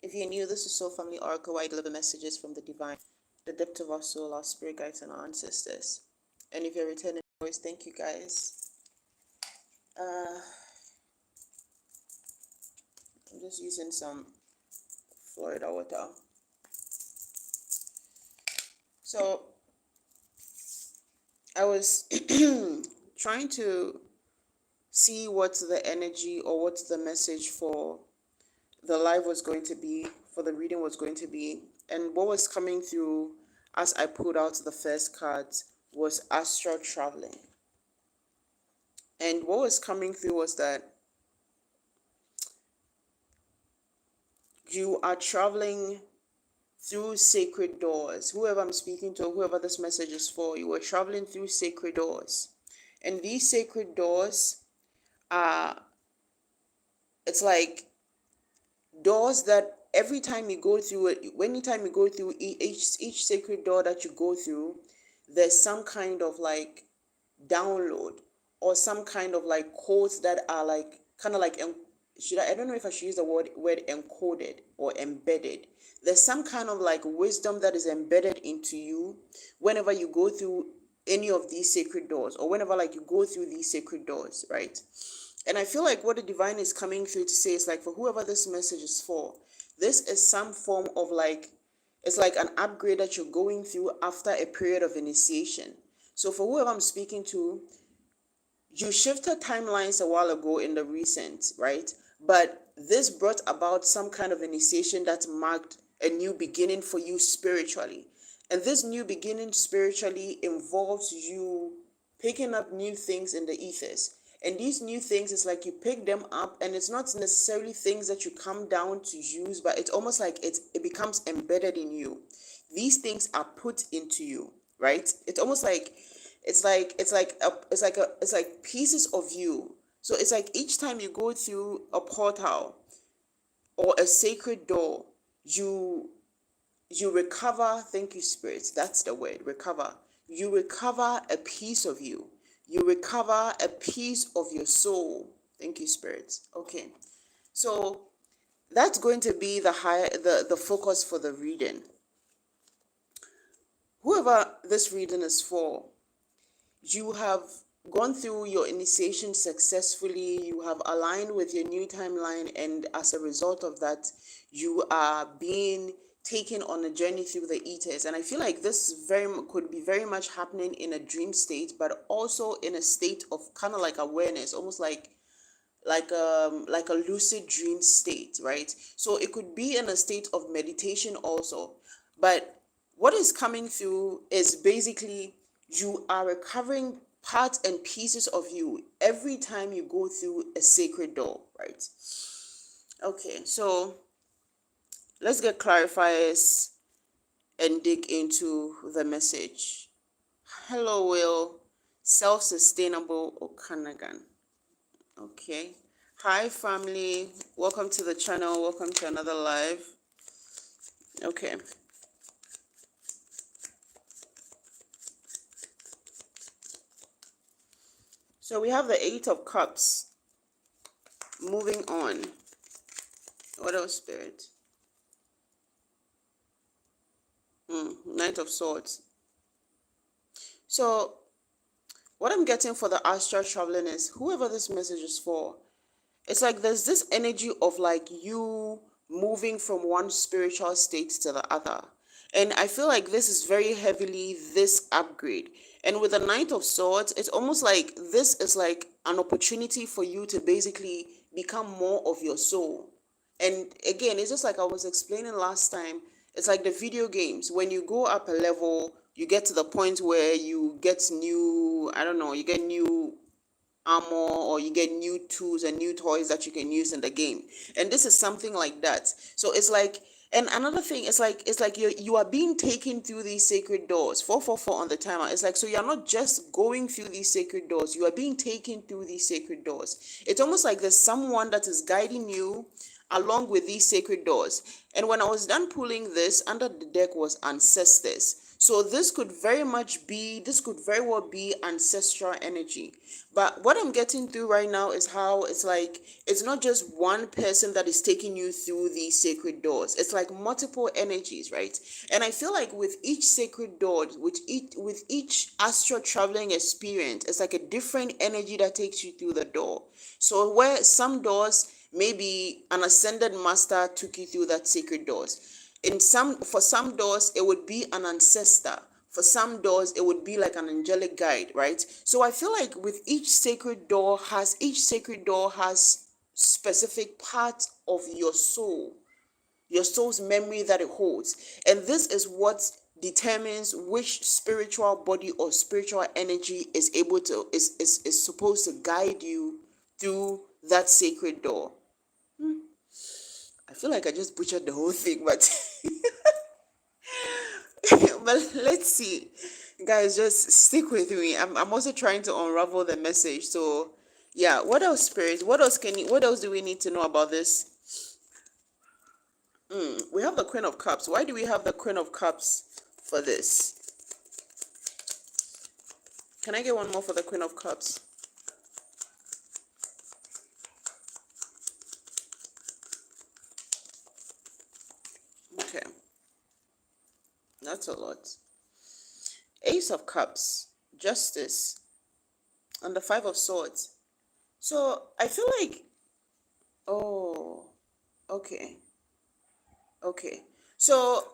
If you're new, this is Soul Family Oracle, where I deliver messages from the divine, the depth of our soul, our spirit guides, and our ancestors. And if you're returning, always thank you guys. I'm just using some Florida water. So I was trying to see what the energy or what the message for the live was going to be, for the reading was going to be. And what was coming through as I pulled out the first cards was astral traveling. And what was coming through was that you are traveling through sacred doors. Whoever I'm speaking to, whoever this message is for, you are traveling through sacred doors. And these sacred doors are, it's like doors that every time you go through it, anytime you go through each sacred door that you go through, there's some kind of like download or some kind of like codes that are like kind of like I don't know if I should use the word encoded or embedded. There's some kind of like wisdom that is embedded into you whenever you go through any of these sacred doors, or whenever like you go through these sacred doors, right? And I feel like what the divine is coming through to say is like, for whoever this message is for, this is some form of like, it's like an upgrade that you're going through after a period of initiation. So for whoever I'm speaking to, you shifted timelines a while ago in the recent, right? But this brought about some kind of initiation that marked a new beginning for you spiritually. And this new beginning spiritually involves you picking up new things in the ethers. And these new things, it's like you pick them up, and it's not necessarily things that you come down to use, but it's almost like it becomes embedded in you. These things are put into you, right? It's almost like it's like pieces of you. So it's like each time you go through a portal or a sacred door, you recover. Thank you, spirits. That's the word, recover. You recover a piece of you. You recover a piece of your soul. Thank you, spirits. Okay. So that's going to be the focus for the reading. Whoever this reading is for, you have gone through your initiation successfully, you have aligned with your new timeline, and as a result of that, you are being taken on a journey through the ethers. And I feel like this could be very much happening in a dream state, but also in a state of kind of like awareness, almost like a lucid dream state, right? So it could be in a state of meditation also. But what is coming through is basically you are recovering parts and pieces of you every time you go through a sacred door, right? Okay, so let's get clarifiers and dig into the message. Hello, Will. Self-sustainable Okanagan. Okay. Hi, family. Welcome to the channel. Welcome to another live. Okay. So we have the Eight of Cups. Moving on. What else, Spirit? Knight of Swords. So what I'm getting for the astral traveling is whoever this message is for, it's like there's this energy of like you moving from one spiritual state to the other. And I feel like this is very heavily this upgrade. And with the Knight of Swords, it's almost like this is like an opportunity for you to basically become more of your soul. And again, it's just like I was explaining last time. It's like the video games. When you go up a level, you get to the point where you get new, I don't know, you get new armor, or you get new tools and new toys that you can use in the game. And this is something like that. So it's like, and another thing, it's like you are being taken through these sacred doors. 444 on the timer. It's like, so you're not just going through these sacred doors, you are being taken through these sacred doors. It's almost like there's someone that is guiding you along with these sacred doors. And when I was done pulling this, under the deck was ancestors. So this could very well be ancestral energy. But what I'm getting through right now is how it's like it's not just one person that is taking you through these sacred doors. It's like multiple energies, right? And I feel like with each sacred door, with each astral traveling experience, it's like a different energy that takes you through the door. So where some doors, maybe an ascended master took you through that sacred doors. For some doors it would be an ancestor. For some doors it would be like an angelic guide, right? So I feel like with each sacred door has specific part of your soul's memory that it holds. And this is what determines which spiritual body or spiritual energy is supposed to guide you through that sacred door. I feel like I just butchered the whole thing, but but let's see. Guys, just stick with me. I'm also trying to unravel the message. So yeah, what else, spirits? What else do we need to know about this? We have the Queen of Cups. Why do we have the Queen of Cups for this? Can I get one more for the Queen of Cups? Okay. That's a lot. Ace of Cups, Justice, and the Five of Swords. So I feel like, oh, okay, okay. So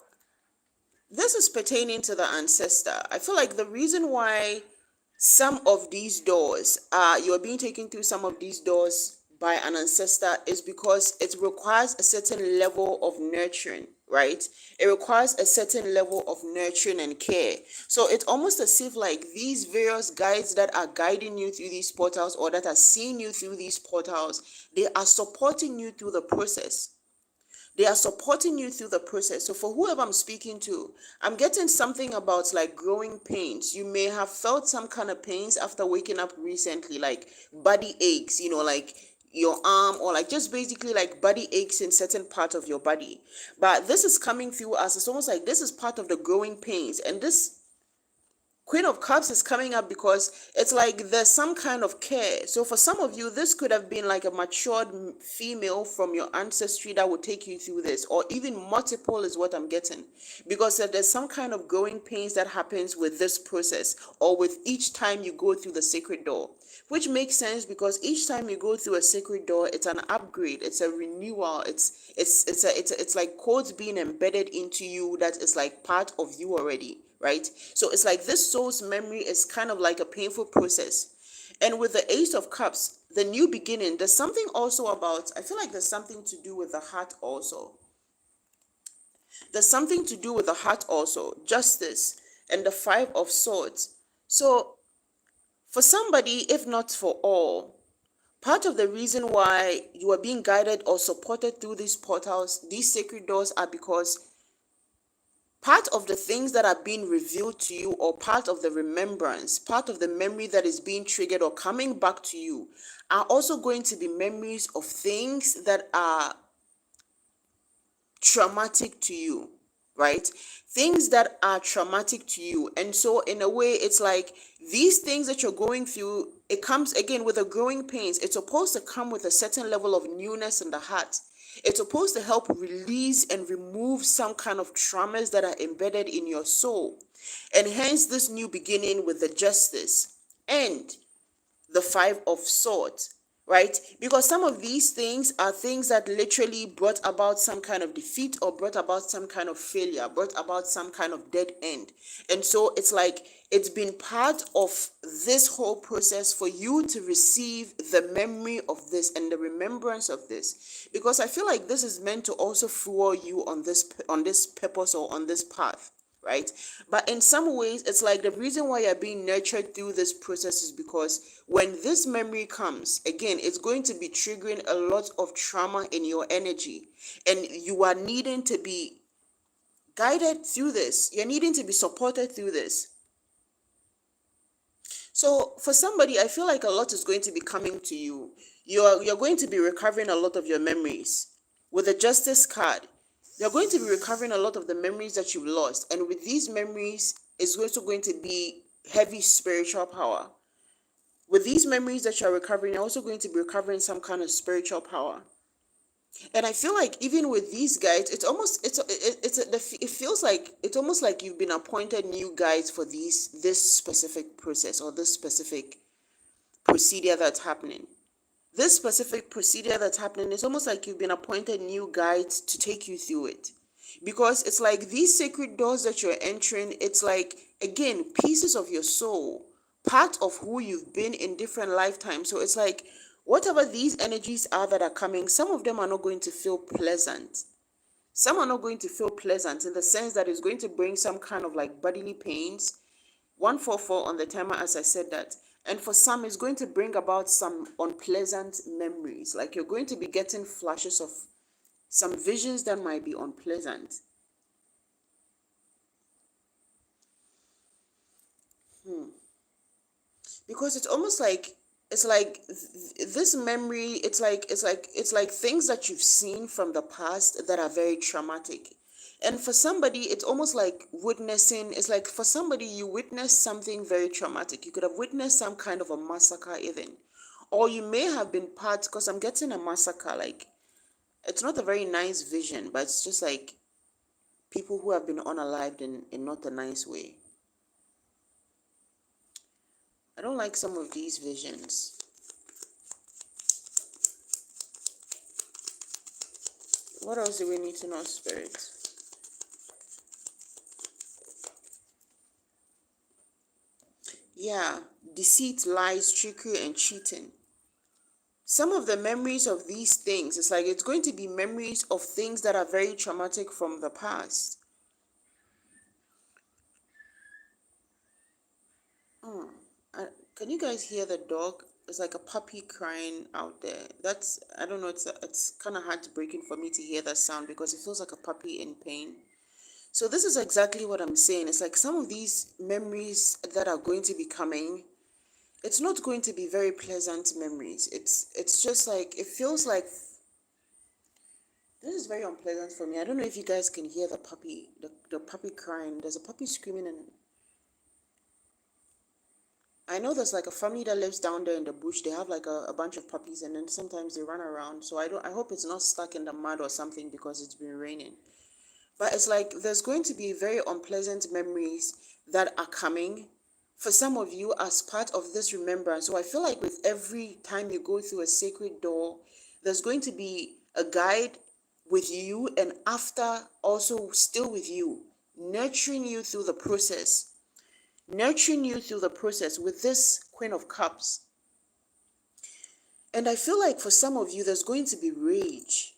this is pertaining to the ancestor. I feel like the reason why some of these doors, you're being taken through some of these doors by an ancestor is because it requires a certain level of nurturing, right? It requires a certain level of nurturing and care. So it's almost as if like these various guides that are guiding you through these portals or that are seeing you through these portals, they are supporting you through the process. They are supporting you through the process. So for whoever I'm speaking to, I'm getting something about like growing pains. You may have felt some kind of pains after waking up recently, like body aches, like your arm, or like just basically like body aches in certain part of your body. But this is coming through as it's almost like this is part of the growing pains. And this Queen of Cups is coming up because it's like there's some kind of care. So for some of you, this could have been like a matured female from your ancestry that would take you through this, or even multiple is what I'm getting. Because there's some kind of growing pains that happens with this process, or with each time you go through the sacred door. Which makes sense because each time you go through a sacred door, it's an upgrade, it's a renewal, it's like codes being embedded into you that is like part of you already, right? So it's like this soul's memory is kind of like a painful process. And with the Ace of Cups, the new beginning, there's something also about, I feel like there's something to do with the heart also. There's something to do with the heart also, justice, and the Five of Swords. So for somebody, if not for all, part of the reason why you are being guided or supported through these portals, these sacred doors, are because part of the things that are being revealed to you, or part of the remembrance, part of the memory that is being triggered or coming back to you, are also going to be memories of things that are traumatic to you, right? Things that are traumatic to you. And so in a way, it's like these things that you're going through, it comes again with the growing pains. It's supposed to come with a certain level of newness in the heart. It's supposed to help release and remove some kind of traumas that are embedded in your soul. And hence this new beginning with the justice and the Five of Swords, right? Because some of these things are things that literally brought about some kind of defeat, or brought about some kind of failure, brought about some kind of dead end. And so it's like it's been part of this whole process for you to receive the memory of this and the remembrance of this, because I feel like this is meant to also fuel you on this purpose or on this path, right? But in some ways, it's like the reason why you're being nurtured through this process is because when this memory comes, again, it's going to be triggering a lot of trauma in your energy. And you are needing to be guided through this. You're needing to be supported through this. So for somebody, I feel like a lot is going to be coming to you. You're going to be recovering a lot of your memories. With the Justice card, you're going to be recovering a lot of the memories that you've lost. And with these memories, it's also going to be heavy spiritual power. With these memories that you're recovering, you're also going to be recovering some kind of spiritual power. And I feel like even with these guides, it's almost it feels like it's almost like you've been appointed new guides for this specific process or this specific procedure that's happening. This specific procedure that's happening, is almost like you've been appointed new guides to take you through it. Because it's like these sacred doors that you're entering, it's like, again, pieces of your soul, part of who you've been in different lifetimes. So it's like, whatever these energies are that are coming, some of them are not going to feel pleasant. Some are not going to feel pleasant in the sense that it's going to bring some kind of like bodily pains. 144 on the timer, as I said that. And for some, it's going to bring about some unpleasant memories. Like you're going to be getting flashes of some visions that might be unpleasant. Because it's almost like this memory, it's like things that you've seen from the past that are very traumatic. And for somebody, it's almost like witnessing, it's like for somebody, you witnessed something very traumatic. You could have witnessed some kind of a massacre even, or you may have been part, because I'm getting a massacre. Like, it's not a very nice vision, but it's just like people who have been unalived in not a nice way. I don't like some of these visions. What else do we need to know, Spirit? Yeah, deceit, lies, trickery, and cheating. Some of the memories of these things, it's like it's going to be memories of things that are very traumatic from the past. Can you guys hear the dog? It's like a puppy crying out there. That's, I don't know, it's kind of hard to break in for me to hear that sound because it feels like a puppy in pain. So this is exactly what I'm saying. It's like some of these memories that are going to be coming, it's not going to be very pleasant memories. It's just like, it feels like this is very unpleasant for me. I don't know if you guys can hear the puppy, the puppy crying. There's a puppy screaming, and I know there's like a family that lives down there in the bush. They have like a bunch of puppies, and then sometimes they run around. So I hope it's not stuck in the mud or something because it's been raining. But it's like there's going to be very unpleasant memories that are coming for some of you as part of this remembrance. So I feel like with every time you go through a sacred door, there's going to be a guide with you, and after also still with you, nurturing you through the process. Nurturing you through the process with this Queen of Cups. And I feel like for some of you, there's going to be rage.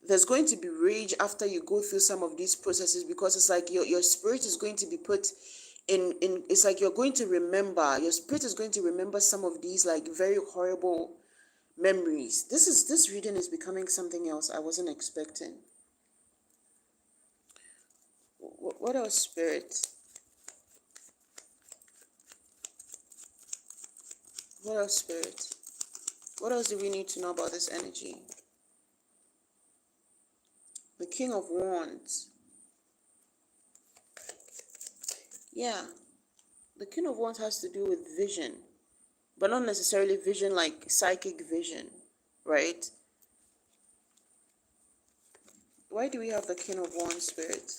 There's going to be rage after you go through some of these processes, because it's like your spirit is going to be put in it's like you're going to remember, your spirit is going to remember some of these like very horrible memories. This reading is becoming something else I wasn't expecting. What else, Spirit? What else, Spirit? What else do we need to know about this energy? The King of Wands. Yeah, the King of Wands has to do with vision, but not necessarily vision like psychic vision, right? Why do we have the King of Wands, Spirit?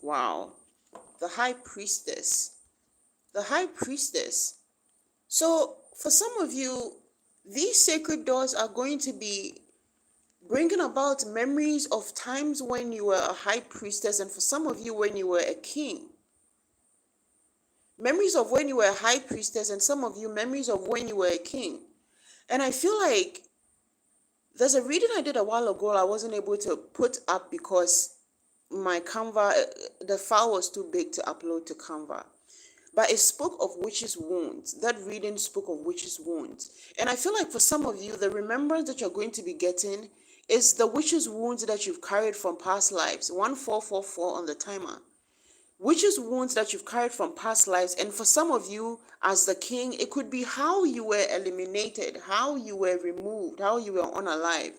Wow. The High Priestess. The High Priestess. So for some of you, these sacred doors are going to be bringing about memories of times when you were a high priestess, and for some of you, when you were a king. Memories of when you were a high priestess, and some of you, memories of when you were a king. And I feel like there's a reading I did a while ago I wasn't able to put up because my Canva, the file was too big to upload to Canva. But it spoke of witches' wounds. That reading spoke of witches' wounds. And I feel like for some of you, the remembrance that you're going to be getting is the witches' wounds that you've carried from past lives. 1444 on the timer. witches' wounds that you've carried from past lives. And for some of you, as the king, it could be how you were eliminated, how you were removed, how you were unalived.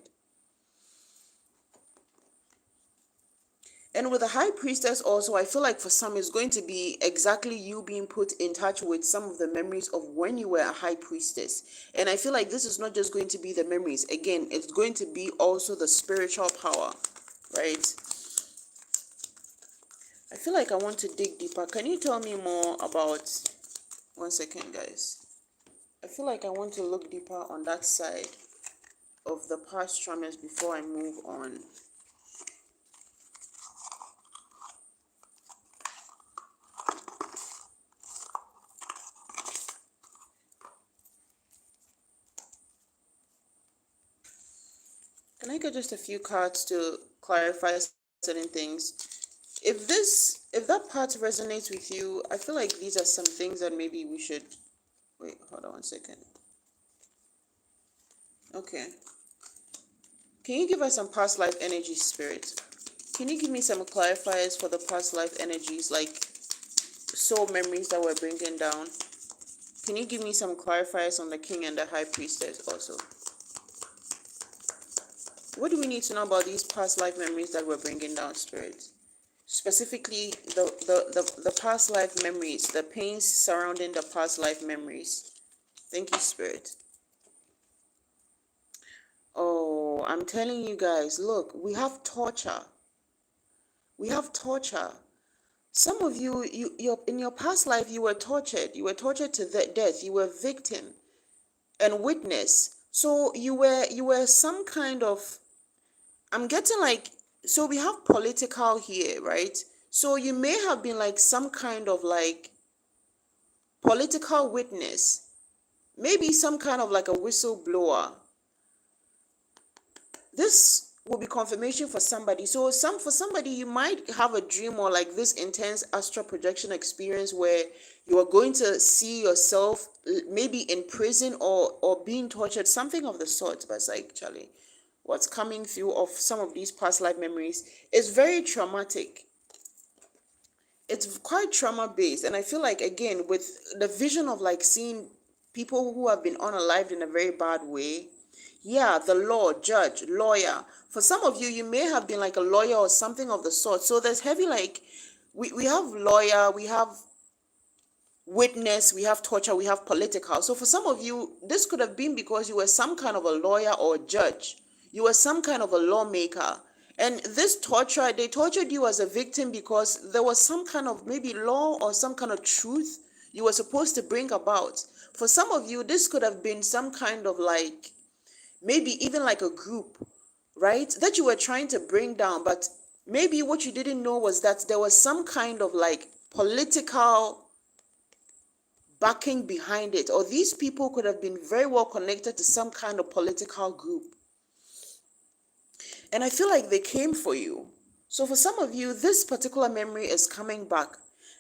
And with the high priestess also, I feel like for some it's going to be exactly you being put in touch with some of the memories of when you were a high priestess. And I feel like this is not just going to be the memories. Again, it's going to be also the spiritual power, right? I feel like I want to dig deeper. Can you tell me more about, one second, guys. I feel like I want to look deeper on that side of the past traumas before I move on. Can I get just a few cards to clarify certain things? If that part resonates with you, I feel like these are some things that maybe we should, wait, hold on one second. Okay. Can you give us some past life energy, spirit? Can you give me some clarifiers for the past life energies, like soul memories that we're bringing down? Can you give me some clarifiers on the king and the high priestess also? What do we need to know about these past life memories that we're bringing down, spirit? Specifically, the past life memories, the pains surrounding the past life memories. Thank you, spirit. Oh, I'm telling you guys, look, we have torture. We have torture. Some of you, you're in your past life, you were tortured. You were tortured to death. You were victim and witness. So you were some kind of, I'm getting like, so we have political here, right? So you may have been like some kind of like political witness, maybe some kind of like a whistleblower. This will be confirmation for somebody. So for somebody, you might have a dream or like this intense astral projection experience where you are going to see yourself maybe in prison or being tortured, something of the sort. But it's like, Charlie, what's coming through of some of these past life memories is very traumatic. It's quite trauma based. And I feel like, again, with the vision of like seeing people who have been unalived in a very bad way, yeah, the law, judge, lawyer. For some of you, you may have been like a lawyer or something of the sort. So there's heavy, like, we have lawyer, we have witness, we have torture, we have political. So for some of you, this could have been because you were some kind of a lawyer or a judge. You were some kind of a lawmaker. And this torture, they tortured you as a victim because there was some kind of maybe law or some kind of truth you were supposed to bring about. For some of you, this could have been some kind of like, maybe even like a group, right, that you were trying to bring down. But maybe what you didn't know was that there was some kind of like political backing behind it, or these people could have been very well connected to some kind of political group. And I feel like they came for you. So for some of you, this particular memory is coming back.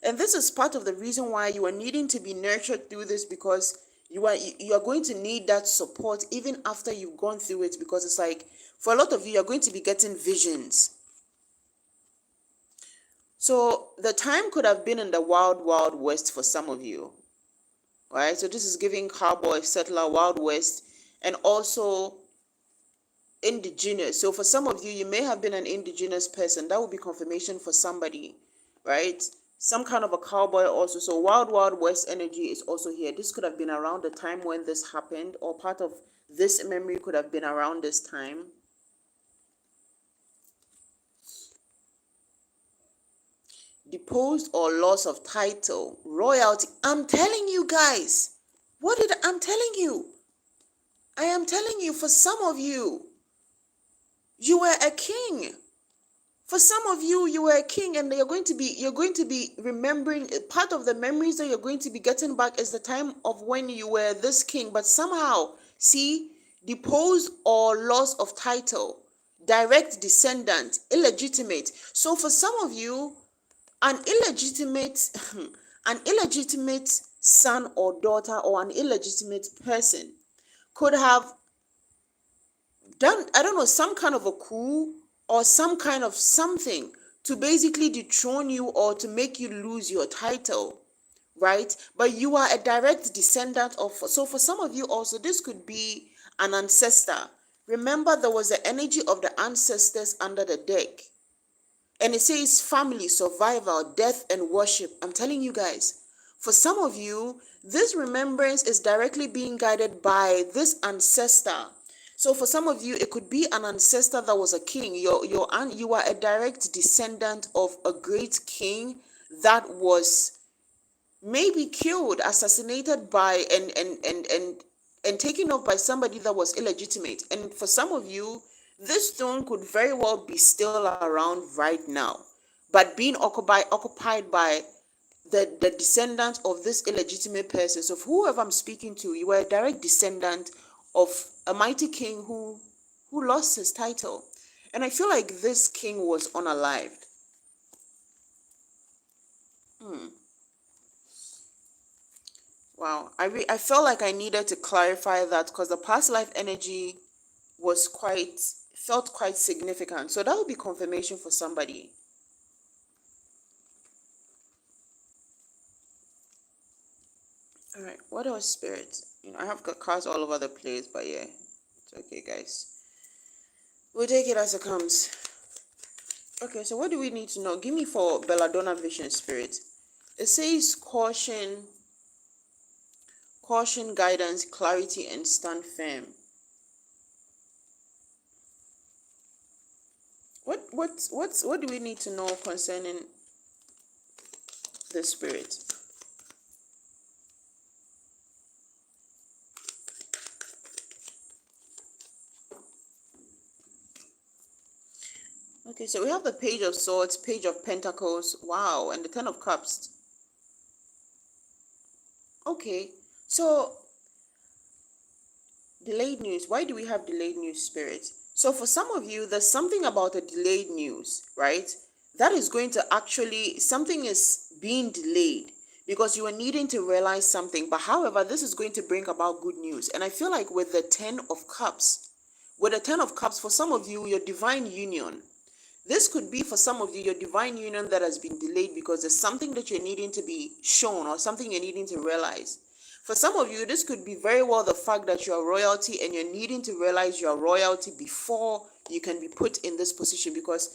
And this is part of the reason why you are needing to be nurtured through this, because you are going to need that support even after you've gone through it, because it's like for a lot of you, you're going to be getting visions. So the time could have been in the wild, wild west for some of you. Right? So this is giving cowboy, settler, wild west, and also indigenous. So for some of you, you may have been an indigenous person. That would be confirmation for somebody, right? Some kind of a cowboy also. So wild, wild west energy is also here. This could have been around the time when this happened, or part of this memory could have been around this time. Deposed or loss of title, royalty. I'm telling you guys, I'm telling you? I am telling you, for some of you, you were a king. For some of you, you were a king, and you're going to be remembering part of the memories that you're going to be getting back is the time of when you were this king. But somehow, see, deposed or loss of title, direct descendant, illegitimate. So for some of you, an illegitimate an illegitimate son or daughter or an illegitimate person could have done, I don't know, some kind of a coup or some kind of something to basically dethrone you or to make you lose your title, right? But you are a direct descendant of, so for some of you also, this could be an ancestor. Remember, there was the energy of the ancestors under the deck. And it says family, survival, death, and worship. I'm telling you guys, for some of you, this remembrance is directly being guided by this ancestor. So for some of you, it could be an ancestor that was a king. You are a direct descendant of a great king that was maybe killed, assassinated by, and taken off by somebody that was illegitimate. And for some of you, this throne could very well be still around right now, but being occupied by the descendant of this illegitimate person. So whoever I'm speaking to, you are a direct descendant of a mighty king who lost his title. And I feel like this king was unalived. Wow, I felt like I needed to clarify that because the past life energy was quite felt quite significant. So that would be confirmation for somebody. All right, what else, spirit? I have got cards all over the place, but yeah, it's okay, guys. We'll take it as it comes. Okay, so what do we need to know? Give me for Belladonna Vision, spirit. It says caution, guidance, clarity, and stand firm. What do we need to know concerning the spirit? Okay, so we have the Page of Swords, Page of Pentacles, wow, and the Ten of Cups. Okay, so delayed news. Why do we have delayed news, spirit? So for some of you, there's something about a delayed news, right? That is going to actually, something is being delayed because you are needing to realize something. But however, this is going to bring about good news. And I feel like with the with the Ten of Cups, for some of you, your divine union, this could be for some of you your divine union that has been delayed because there's something that you're needing to be shown or something you're needing to realize. For some of you, this could be very well the fact that you're royalty and you're needing to realize you're royalty before you can be put in this position, because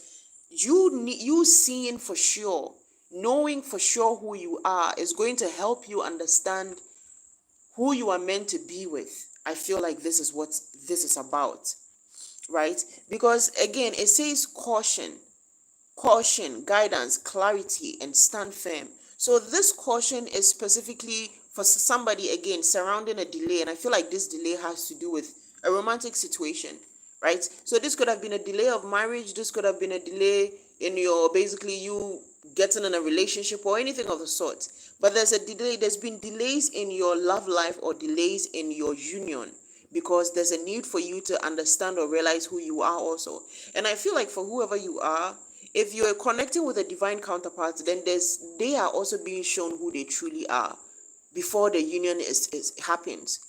you seeing for sure, knowing for sure who you are is going to help you understand who you are meant to be with. I feel like this is what this is about, right? Because again, it says caution, guidance, clarity, and stand firm. So this caution is specifically for somebody, again, surrounding a delay. And I feel like this delay has to do with a romantic situation, right? So this could have been a delay of marriage. This could have been a delay in your, basically you getting in a relationship or anything of the sort. But there's a delay. There's been delays in your love life or delays in your union, because there's a need for you to understand or realize who you are also. And I feel like for whoever you are, if you're connecting with a divine counterpart, then they are also being shown who they truly are before the union is happens.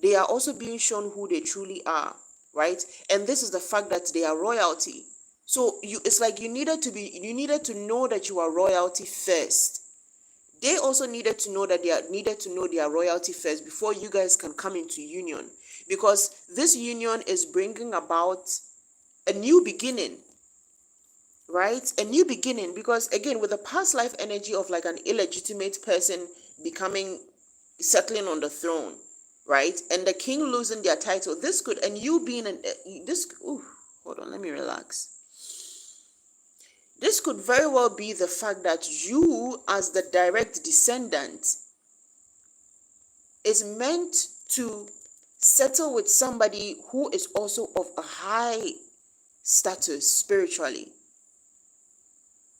They are also being shown who they truly are, right? And this is the fact that they are royalty. So it's like you needed to know that you are royalty first. They also needed to know that needed to know their royalty first before you guys can come into union, because this union is bringing about a new beginning, right? A new beginning, because again, with the past life energy of like an illegitimate person settling on the throne, right? And the king losing their title, this could, and you being hold on, let me relax. This could very well be the fact that you, as the direct descendant, is meant to settle with somebody who is also of a high status spiritually,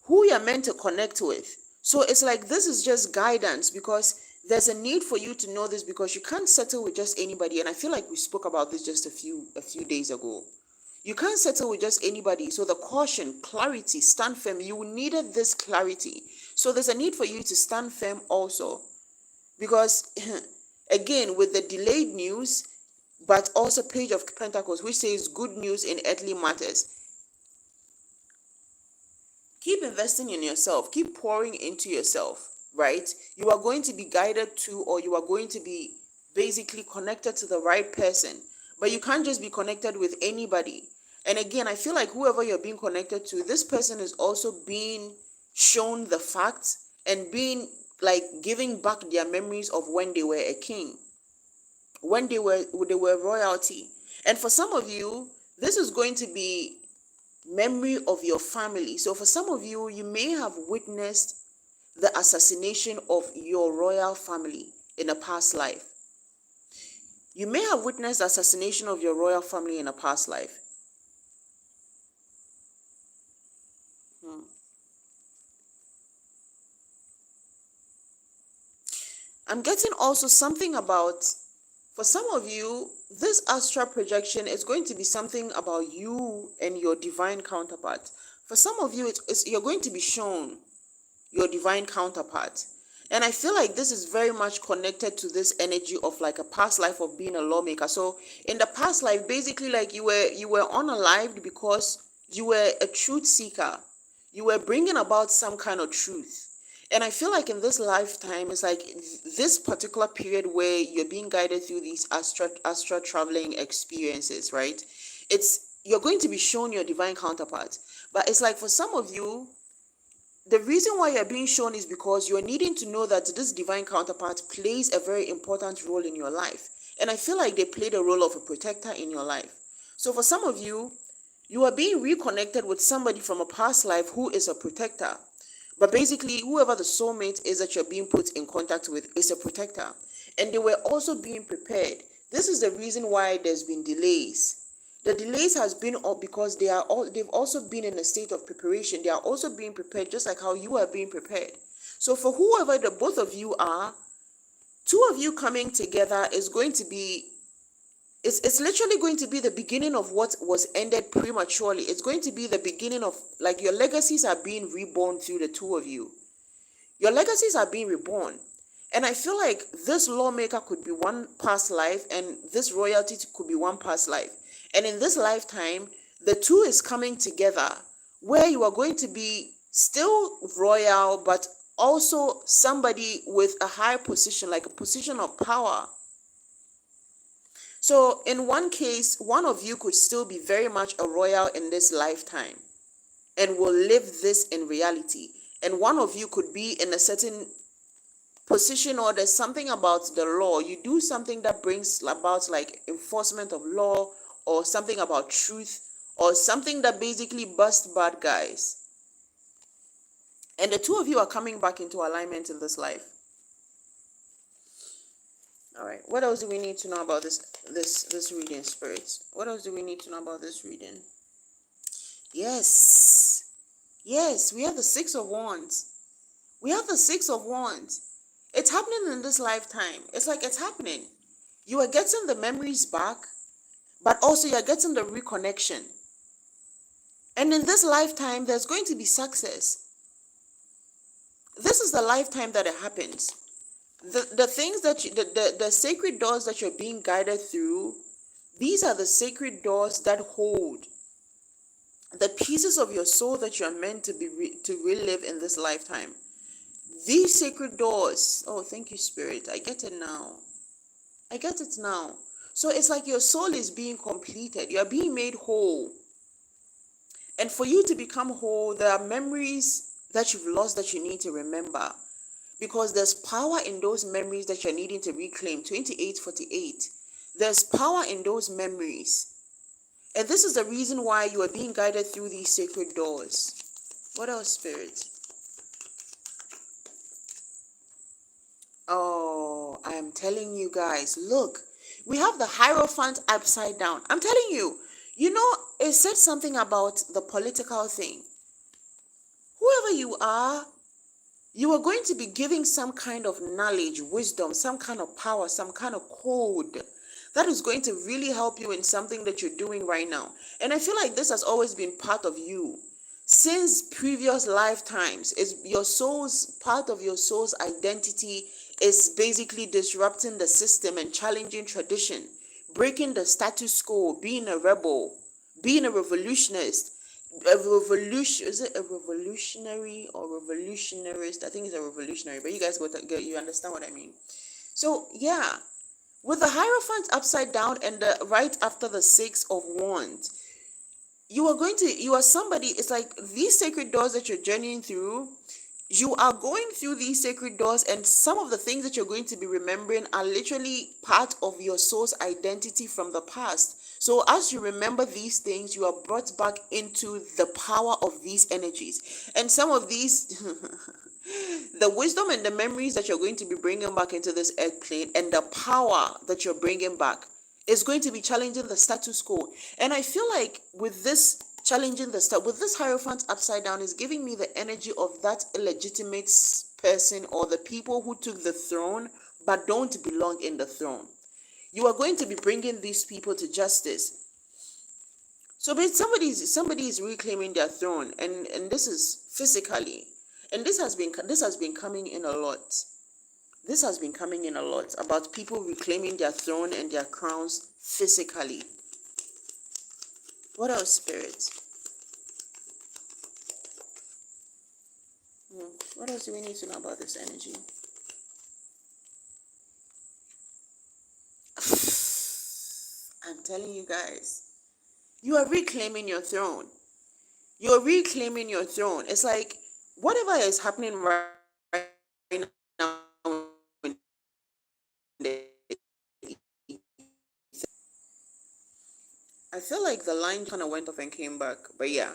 who you're meant to connect with. So it's like this is just guidance, because there's a need for you to know this, because you can't settle with just anybody. And I feel like we spoke about this just a few days ago. You can't settle with just anybody. So the caution, clarity, stand firm. You needed this clarity. So there's a need for you to stand firm also. Because again, with the delayed news, but also Page of Pentacles, which says good news in earthly matters. Keep investing in yourself, keep pouring into yourself, right? You are going to be guided to, or you are going to be basically connected to the right person, but you can't just be connected with anybody. And again, I feel like whoever you're being connected to, this person is also being shown the facts and being like giving back their memories of when they were a king, when they were royalty. And for some of you, this is going to be memory of your family. So for some of you, you may have witnessed the assassination of your royal family in a past life. You may have witnessed the assassination of your royal family in a past life. I'm getting also something about, for some of you, this astral projection is going to be something about you and your divine counterpart. For some of you, you're going to be shown your divine counterpart. And I feel like this is very much connected to this energy of like a past life of being a lawmaker. So in the past life, basically like you were unalived because you were a truth seeker. You were bringing about some kind of truth. And I feel like in this lifetime, it's like this particular period where you're being guided through these astral traveling experiences, right? You're going to be shown your divine counterpart. But it's like for some of you, the reason why you're being shown is because you're needing to know that this divine counterpart plays a very important role in your life. And I feel like they play the role of a protector in your life. So for some of you, you are being reconnected with somebody from a past life who is a protector. But basically, whoever the soulmate is that you're being put in contact with is a protector. And they were also being prepared. This is the reason why there's been delays. The delays has been because they've also been in a state of preparation. They are also being prepared just like how you are being prepared. So for whoever the both of you are, two of you coming together is going to be, it's literally going to be the beginning of what was ended prematurely. It's going to be the beginning of, like, your legacies are being reborn through the two of you. Your legacies are being reborn. And I feel like this lawmaker could be one past life and this royalty could be one past life. And in this lifetime, the two is coming together where you are going to be still royal, but also somebody with a high position, like a position of power. So in one case, one of you could still be very much a royal in this lifetime and will live this in reality. And one of you could be in a certain position, or there's something about the law. You do something that brings about like enforcement of law, or something about truth, or something that basically busts bad guys. And the two of you are coming back into alignment in this life. All right. What else do we need to know about this reading, spirits? What else do we need to know about this reading? Yes. Yes, we have the Six of Wands. We have the Six of Wands. It's happening in this lifetime. It's like it's happening. You are getting the memories back, but also you're getting the reconnection. And in this lifetime, there's going to be success. This is the lifetime that it happens. The things that the sacred doors that you're being guided through, these are the sacred doors that hold the pieces of your soul that you're meant to to relive in this lifetime. These sacred doors, oh, thank you, Spirit. I get it now. I get it now. So it's like your soul is being completed. You're being made whole. And for you to become whole, there are memories that you've lost that you need to remember. Because there's power in those memories that you're needing to reclaim. 2848. There's power in those memories. And this is the reason why you are being guided through these sacred doors. What else, Spirit? Oh, I am telling you guys, look, we have the Hierophant upside down. I'm telling you, it said something about the political thing. Whoever you are going to be giving some kind of knowledge, wisdom, some kind of power, some kind of code that is going to really help you in something that you're doing right now. And I feel like this has always been part of you. Since previous lifetimes, is your soul's part of your soul's identity is basically disrupting the system and challenging tradition, breaking the status quo, being a rebel, being a revolutionist, a revolution, is it a revolutionary or revolutionarist? I think it's a revolutionary, but you guys you understand what I mean. So yeah, with the Hierophant upside down and the right after the Six of Wands, you are somebody. It's like these sacred doors that you're journeying through, you are going through these sacred doors, and some of the things that you're going to be remembering are literally part of your soul's identity from the past. So as you remember these things, you are brought back into the power of these energies, and some of these the wisdom and the memories that you're going to be bringing back into this earth plane, and the power that you're bringing back, is going to be challenging the status quo. And I feel like with this challenging with this Hierophant upside down, is giving me the energy of that illegitimate person, or the people who took the throne but don't belong in the throne. You are going to be bringing these people to justice. So but somebody is reclaiming their throne, and this is physically, and this has been coming in a lot. This has been coming in a lot about people reclaiming their throne and their crowns physically. What else, Spirit? What else do we need to know about this energy? I'm telling you guys, you are reclaiming your throne. You're reclaiming your throne. It's like whatever is happening right now in the, I feel like the line kind of went off and came back, but yeah.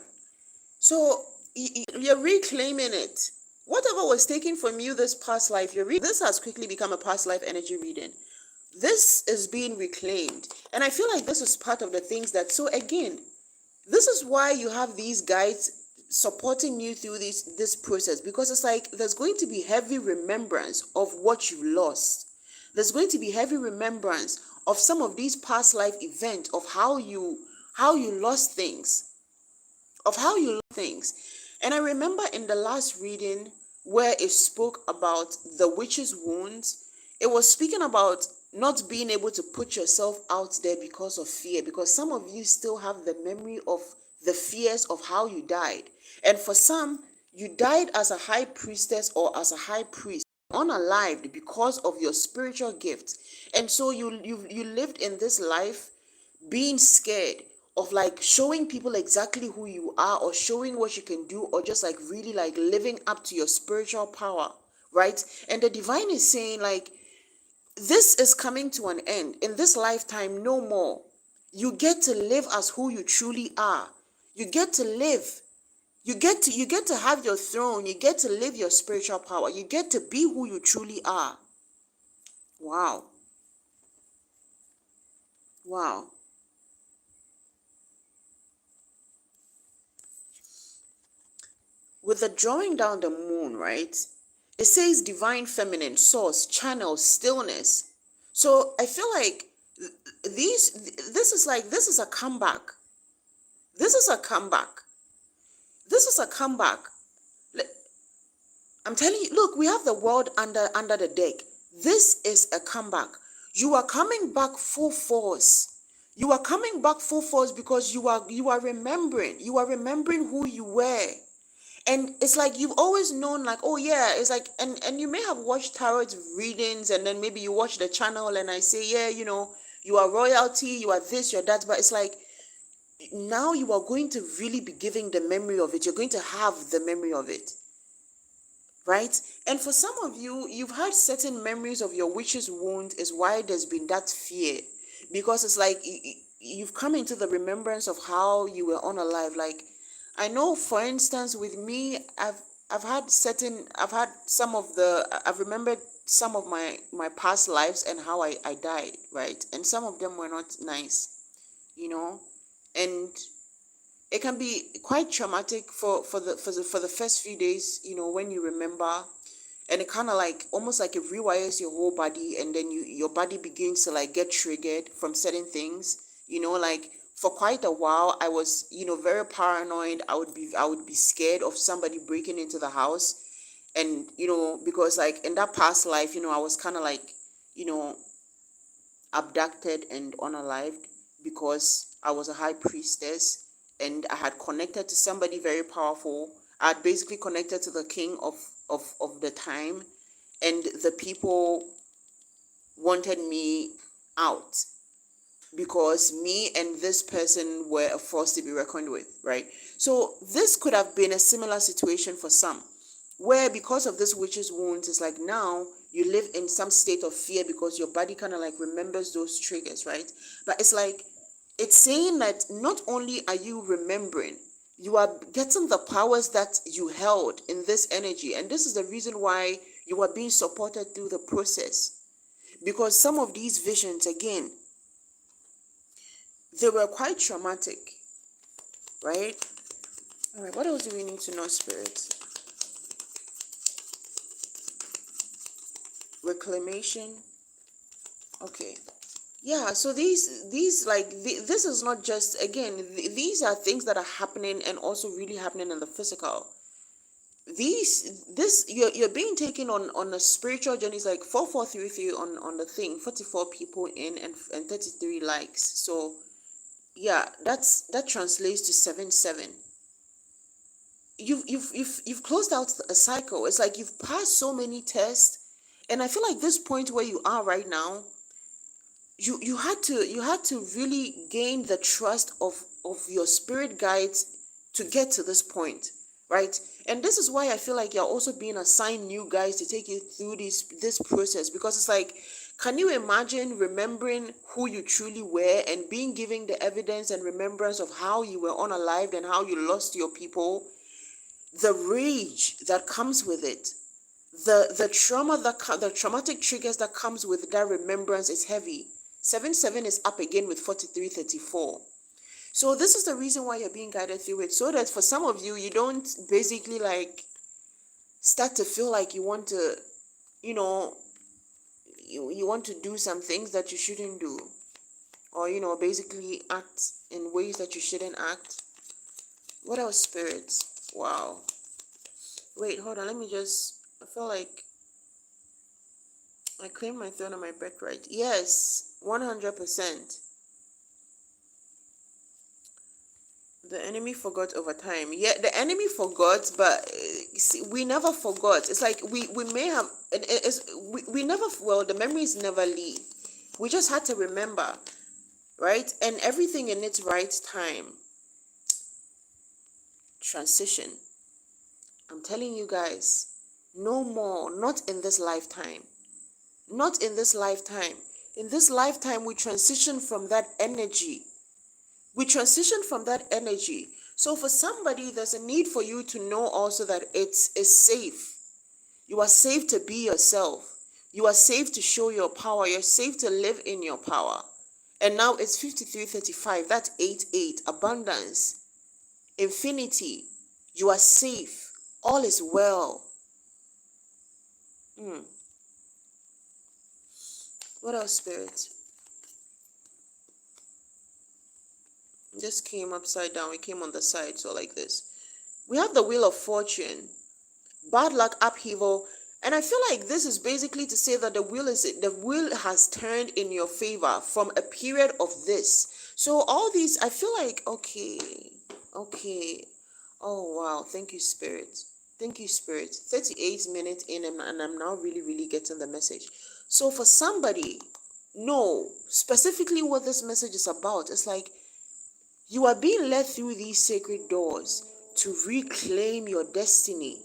So you're reclaiming it. Whatever was taken from you this past life, this has quickly become a past life energy reading. This is being reclaimed, and I feel like this is part of the things that. So again, this is why you have these guides supporting you through this process, because it's like there's going to be heavy remembrance of what you lost. There's going to be heavy remembrance of some of these past life events, of how you lost things, And I remember in the last reading where it spoke about the witch's wounds, it was speaking about not being able to put yourself out there because of fear, because some of you still have the memory of the fears of how you died. And for some, you died as a high priestess or as a high priest, unalived because of your spiritual gift. And so you lived in this life being scared of like showing people exactly who you are, or showing what you can do, or just like really like living up to your spiritual power, right? And the divine is saying like, this is coming to an end in this lifetime, no more. You get to live as who you truly are. You get to live. You get to have your throne. You get to live your spiritual power. You get to be who you truly are. Wow. Wow. With the drawing down the moon, right? It says divine feminine, source, channel, stillness. So I feel like this is a comeback. This is a comeback. This is a comeback. I'm telling you, look, we have the world under the deck. This is a comeback. You are coming back full force. You are coming back full force because you are remembering. You are remembering who you were. And it's like you've always known, like, oh yeah, it's like, and you may have watched tarot readings, and then maybe you watch the channel and I say, yeah, you are royalty, you are this, you're that, but it's like now you are going to really be giving the memory of it. You're going to have the memory of it, right? And for some of you, you've had certain memories of your witch's wound, is why there's been that fear, because it's like you've come into the remembrance of how you were unalive. Like, I know, for instance, with me, I've remembered some of my past lives and how I died, right? And some of them were not nice, you know, and it can be quite traumatic for the first few days, when you remember, and it kind of like almost like it rewires your whole body, and then your body begins to like get triggered from certain things, like for quite a while I was, very paranoid. I would be scared of somebody breaking into the house, and because like in that past life, I was kind of like, you know abducted and unalived because I was a high priestess, and I had connected to somebody very powerful. I had basically connected to the king of the time, and the people wanted me out because me and this person were a force to be reckoned with, right? So this could have been a similar situation for some, where because of this witch's wounds, it's like now you live in some state of fear because your body kind of like remembers those triggers, right? But it's like, it's saying that not only are you remembering, you are getting the powers that you held in this energy. And this is the reason why you are being supported through the process. Because some of these visions, again, they were quite traumatic, right? All right, what else do we need to know, Spirit? Reclamation. Okay. Yeah, so these like this is not just, again, these are things that are happening and also really happening in the physical. You're being taken on a spiritual journey. It's like 4433 on the thing, 44 people in, and 33 likes. So yeah, that translates to 77. You've closed out a cycle. It's like you've passed so many tests, and I feel like this point where you are right now, you had to really gain the trust of your spirit guides to get to this point, right? And this is why I feel like you're also being assigned new guys to take you through this process, because it's like, can you imagine remembering who you truly were and being given the evidence and remembrance of how you were unalived and how you lost your people? The rage that comes with it, the trauma the traumatic triggers that comes with that remembrance is heavy. 77 is up again with 4334. So this is the reason why you're being guided through it, so that for some of you, you don't basically like start to feel like you want to, you know, you want to do some things that you shouldn't do, or basically act in ways that you shouldn't act. What else, spirits? Wow. Wait, hold on, I feel like I claim my throne and my birthright. Yes, 100%. The enemy forgot over time. Yeah, the enemy forgot, but see, we never forgot. It's like we may have, we never, well, the memories never leave. We just had to remember, right? And everything in its right time. Transition. I'm telling you guys, no more, not in this lifetime. Not in this lifetime. In this lifetime, we transition from that energy. We transition from that energy. So for somebody, there's a need for you to know also that it's safe. You are safe to be yourself. You are safe to show your power. You're safe to live in your power. And now it's 5335. That's 88. Abundance. Infinity. You are safe. All is well. What else, Spirit? This came upside down. It came on the side, so like this. We have the Wheel of Fortune, bad luck, upheaval, and I feel like this is basically to say that the wheel has turned in your favor from a period of this. So all these, I feel like, okay. Oh wow, thank you, Spirit. Thank you, Spirit. 38 minutes in, and I'm now really, really getting the message. So for somebody, no, specifically what this message is about, it's like you are being led through these sacred doors to reclaim your destiny.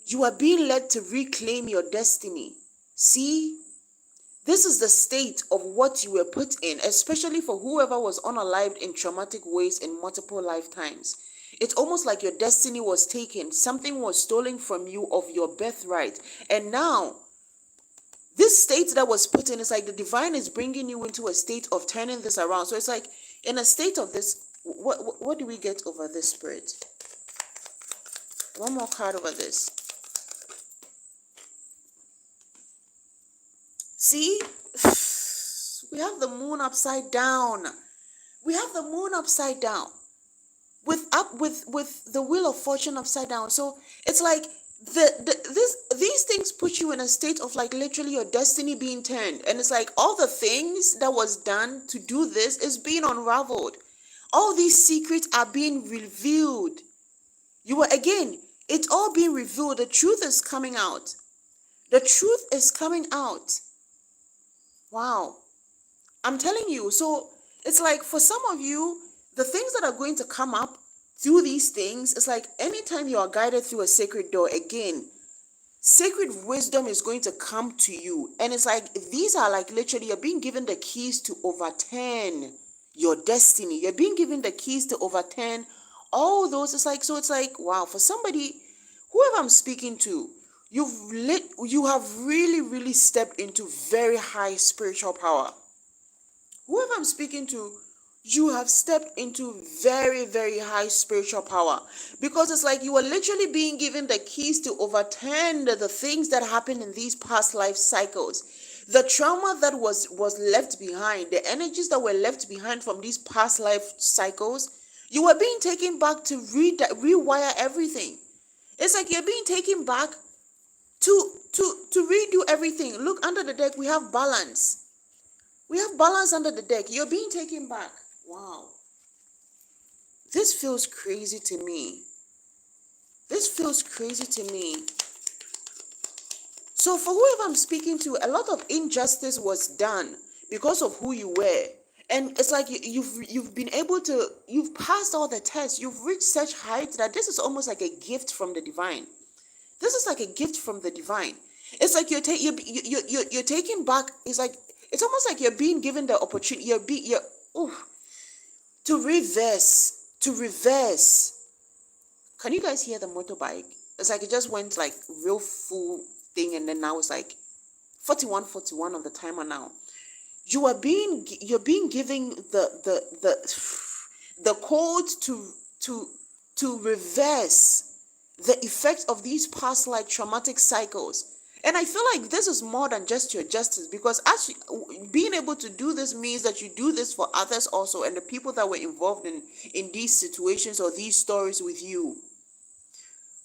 You are being led to reclaim your destiny. See, this is the state of what you were put in, especially for whoever was unalived in traumatic ways in multiple lifetimes. It's almost like your destiny was taken. Something was stolen from you of your birthright. And now, this state that was put in, it's like the divine is bringing you into a state of turning this around. So it's like, in a state of this, what do we get over this, Spirit? One more card over this. See? We have the moon upside down. We have the moon upside down. With the Wheel of Fortune upside down. So it's like these things put you in a state of like literally your destiny being turned. And it's like all the things that was done to do this is being unraveled. All these secrets are being revealed. It's all being revealed. The truth is coming out. The truth is coming out. Wow. I'm telling you. So it's like for some of you, the things that are going to come up through these things, it's like anytime you are guided through a sacred door, again, sacred wisdom is going to come to you. And it's like these are like literally you're being given the keys to overturn your destiny. You're being given the keys to overturn all those. It's like wow, for somebody, whoever I'm speaking to, you have really, really stepped into very high spiritual power. Whoever I'm speaking to, you have stepped into very, very high spiritual power, because it's like you are literally being given the keys to overturn the things that happened in these past life cycles, the trauma that was left behind, the energies that were left behind from these past life cycles. You are being taken back to rewire everything. It's like you're being taken back to redo everything. Look, under the deck we have balance. We have balance under the deck. You're being taken back. Wow. This feels crazy to me. This feels crazy to me. So for whoever I'm speaking to, a lot of injustice was done because of who you were. And it's like you've been able to, you've passed all the tests. You've reached such heights that this is almost like a gift from the divine. This is like a gift from the divine. It's like you're taking back. It's like it's almost like you're being given the opportunity. To reverse. Can you guys hear the motorbike? It's like it just went like real full thing, and then now it's like 41 on the timer now. You're being given the code to reverse the effects of these past like traumatic cycles. And I feel like this is more than just your justice, because being able to do this means that you do this for others also, and the people that were involved in these situations or these stories with you.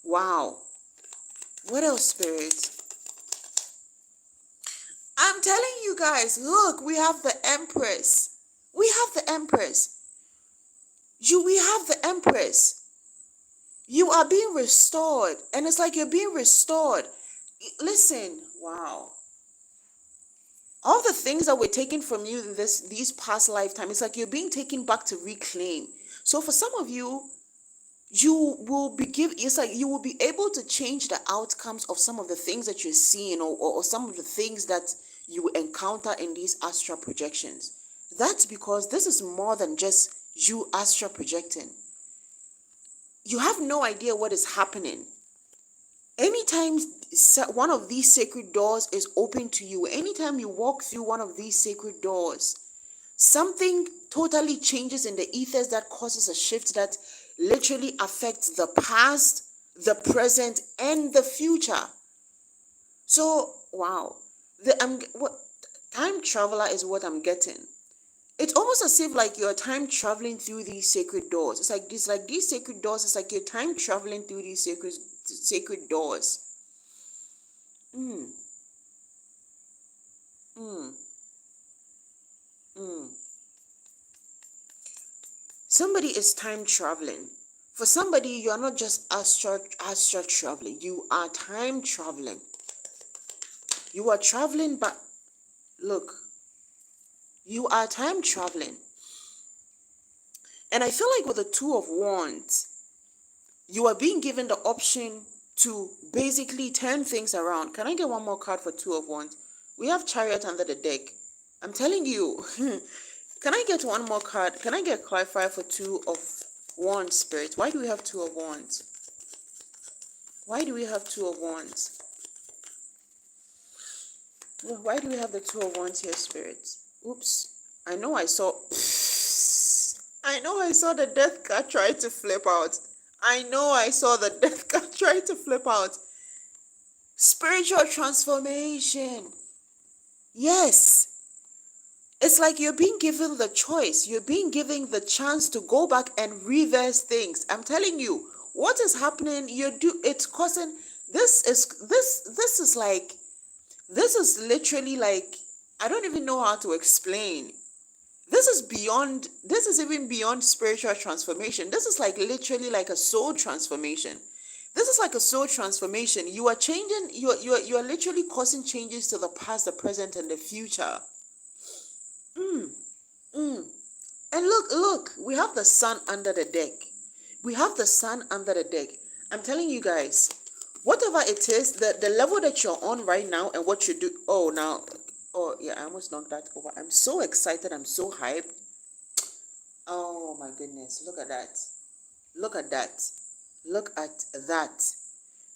Wow. What else, Spirit? I'm telling you guys, look, we have the Empress. We have the Empress. We have the Empress. You are being restored. And it's like you're being restored. Listen, wow. All the things that were taken from you in these past lifetime, it's like you're being taken back to reclaim. So for some of you, it's like you will be able to change the outcomes of some of the things that you're seeing, or some of the things that you encounter in these astral projections. That's because this is more than just you astral projecting. You have no idea what is happening. Anytime one of these sacred doors is open to you, anytime you walk through one of these sacred doors, something totally changes in the ethers that causes a shift that literally affects the past, the present, and the future. So, wow. Time traveler is what I'm getting. It's almost as if like you're time traveling through these sacred doors. It's like these sacred doors. It's like you're time traveling through these sacred doors. Somebody is time traveling. For somebody, you are not just astral traveling. You are time traveling. You are traveling back. Look, you are time traveling. And I feel like with the Two of Wands, you are being given the option to basically turn things around. Can I get one more card for Two of Wands? We have Chariot under the deck. I'm telling you. Can I get one more card? Can I get a clarifier for Two of Wands, Spirit? Why do we have Two of Wands? Why do we have Two of Wands? Why do we have the Two of Wands here, Spirit? Oops. I know I saw the death card try to flip out. I know I saw the death card try to flip out. Spiritual transformation. Yes. It's like you're being given the choice. You're being given the chance to go back and reverse things. I'm telling you, what is happening, it's causing, this is literally like, I don't even know how to explain. This is even beyond spiritual transformation. This is like literally like a soul transformation. This is like a soul transformation. You are changing, you are literally causing changes to the past, the present, and the future. And look, we have the sun under the deck. We have the sun under the deck. I'm telling you guys, whatever it is, the level that you're on right now and what you do. Oh yeah, I almost knocked that over. I'm so excited. I'm so hyped. Oh my goodness, look at that. Look at that. Look at that.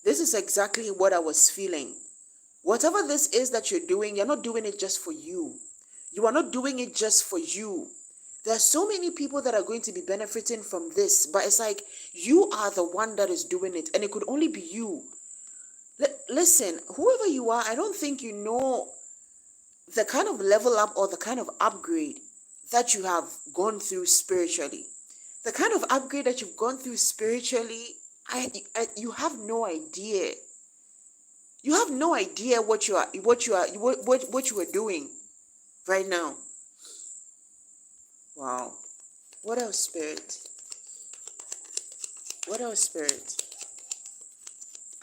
This is exactly what I was feeling. Whatever this is that you're doing, you're not doing it just for you. You are not doing it just for you. There are so many people that are going to be benefiting from this, but it's like you are the one that is doing it, and it could only be you. Listen, whoever you are, I don't think you know the kind of level up or the kind of upgrade that you have gone through spiritually. The kind of upgrade that you've gone through spiritually, you have no idea. You have no idea what you are doing right now. Wow. What else, Spirit? What else, Spirit?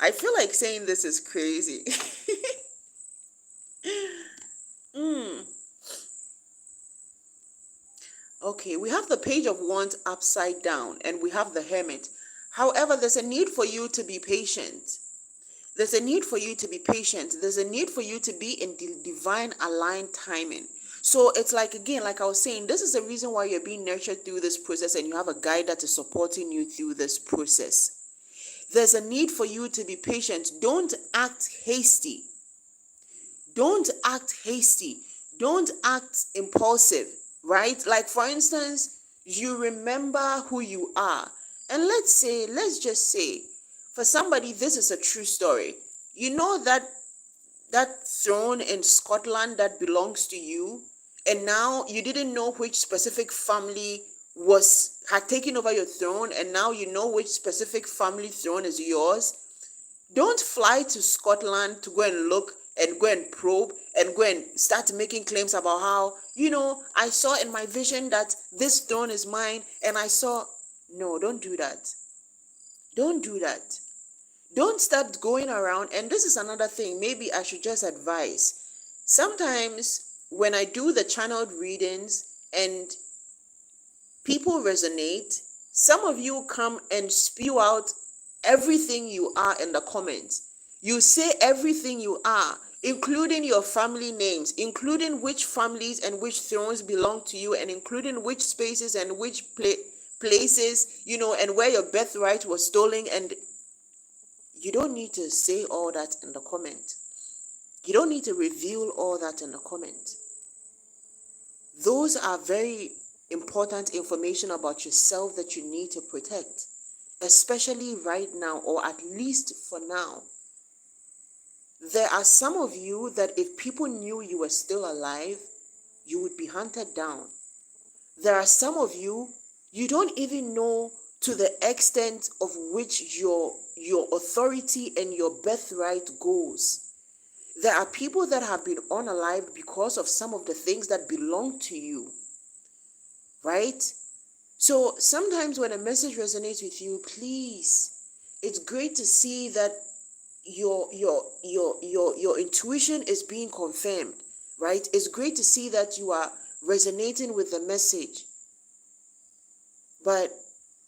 I feel like saying this is crazy. Okay, we have the Page of Wands upside down, and we have the Hermit. However, there's a need for you to be patient. There's a need for you to be patient. There's a need for you to be in divine aligned timing. So it's like, again, like I was saying, this is the reason why you're being nurtured through this process, and you have a guide that is supporting you through this process. There's a need for you to be patient. Don't act hasty. Don't act hasty. Don't act impulsive, right? Like, for instance, you remember who you are. And let's just say, for somebody, this is a true story. You know that throne in Scotland that belongs to you, and now you didn't know which specific family had taken over your throne, and now you know which specific family throne is yours. Don't fly to Scotland to go and look and go and probe and go and start making claims about how, I saw in my vision that this throne is mine, and I saw. No, don't do that. Don't do that. Don't start going around. And this is another thing, maybe I should just advise. Sometimes when I do the channeled readings and people resonate, some of you come and spew out everything you are in the comments. You say everything you are, including your family names, including which families and which thrones belong to you, and including which spaces and which places, and where your birthright was stolen. And you don't need to say all that in the comment. You don't need to reveal all that in the comment. Those are very important information about yourself that you need to protect, especially right now, or at least for now. There are some of you that if people knew you were still alive, you would be hunted down. There are some of you, you don't even know to the extent of which your authority and your birthright goes. There are people that have been unalived because of some of the things that belong to you, right? So sometimes when a message resonates with you, please, it's great to see that your intuition is being confirmed, right? It's great to see that you are resonating with the message, but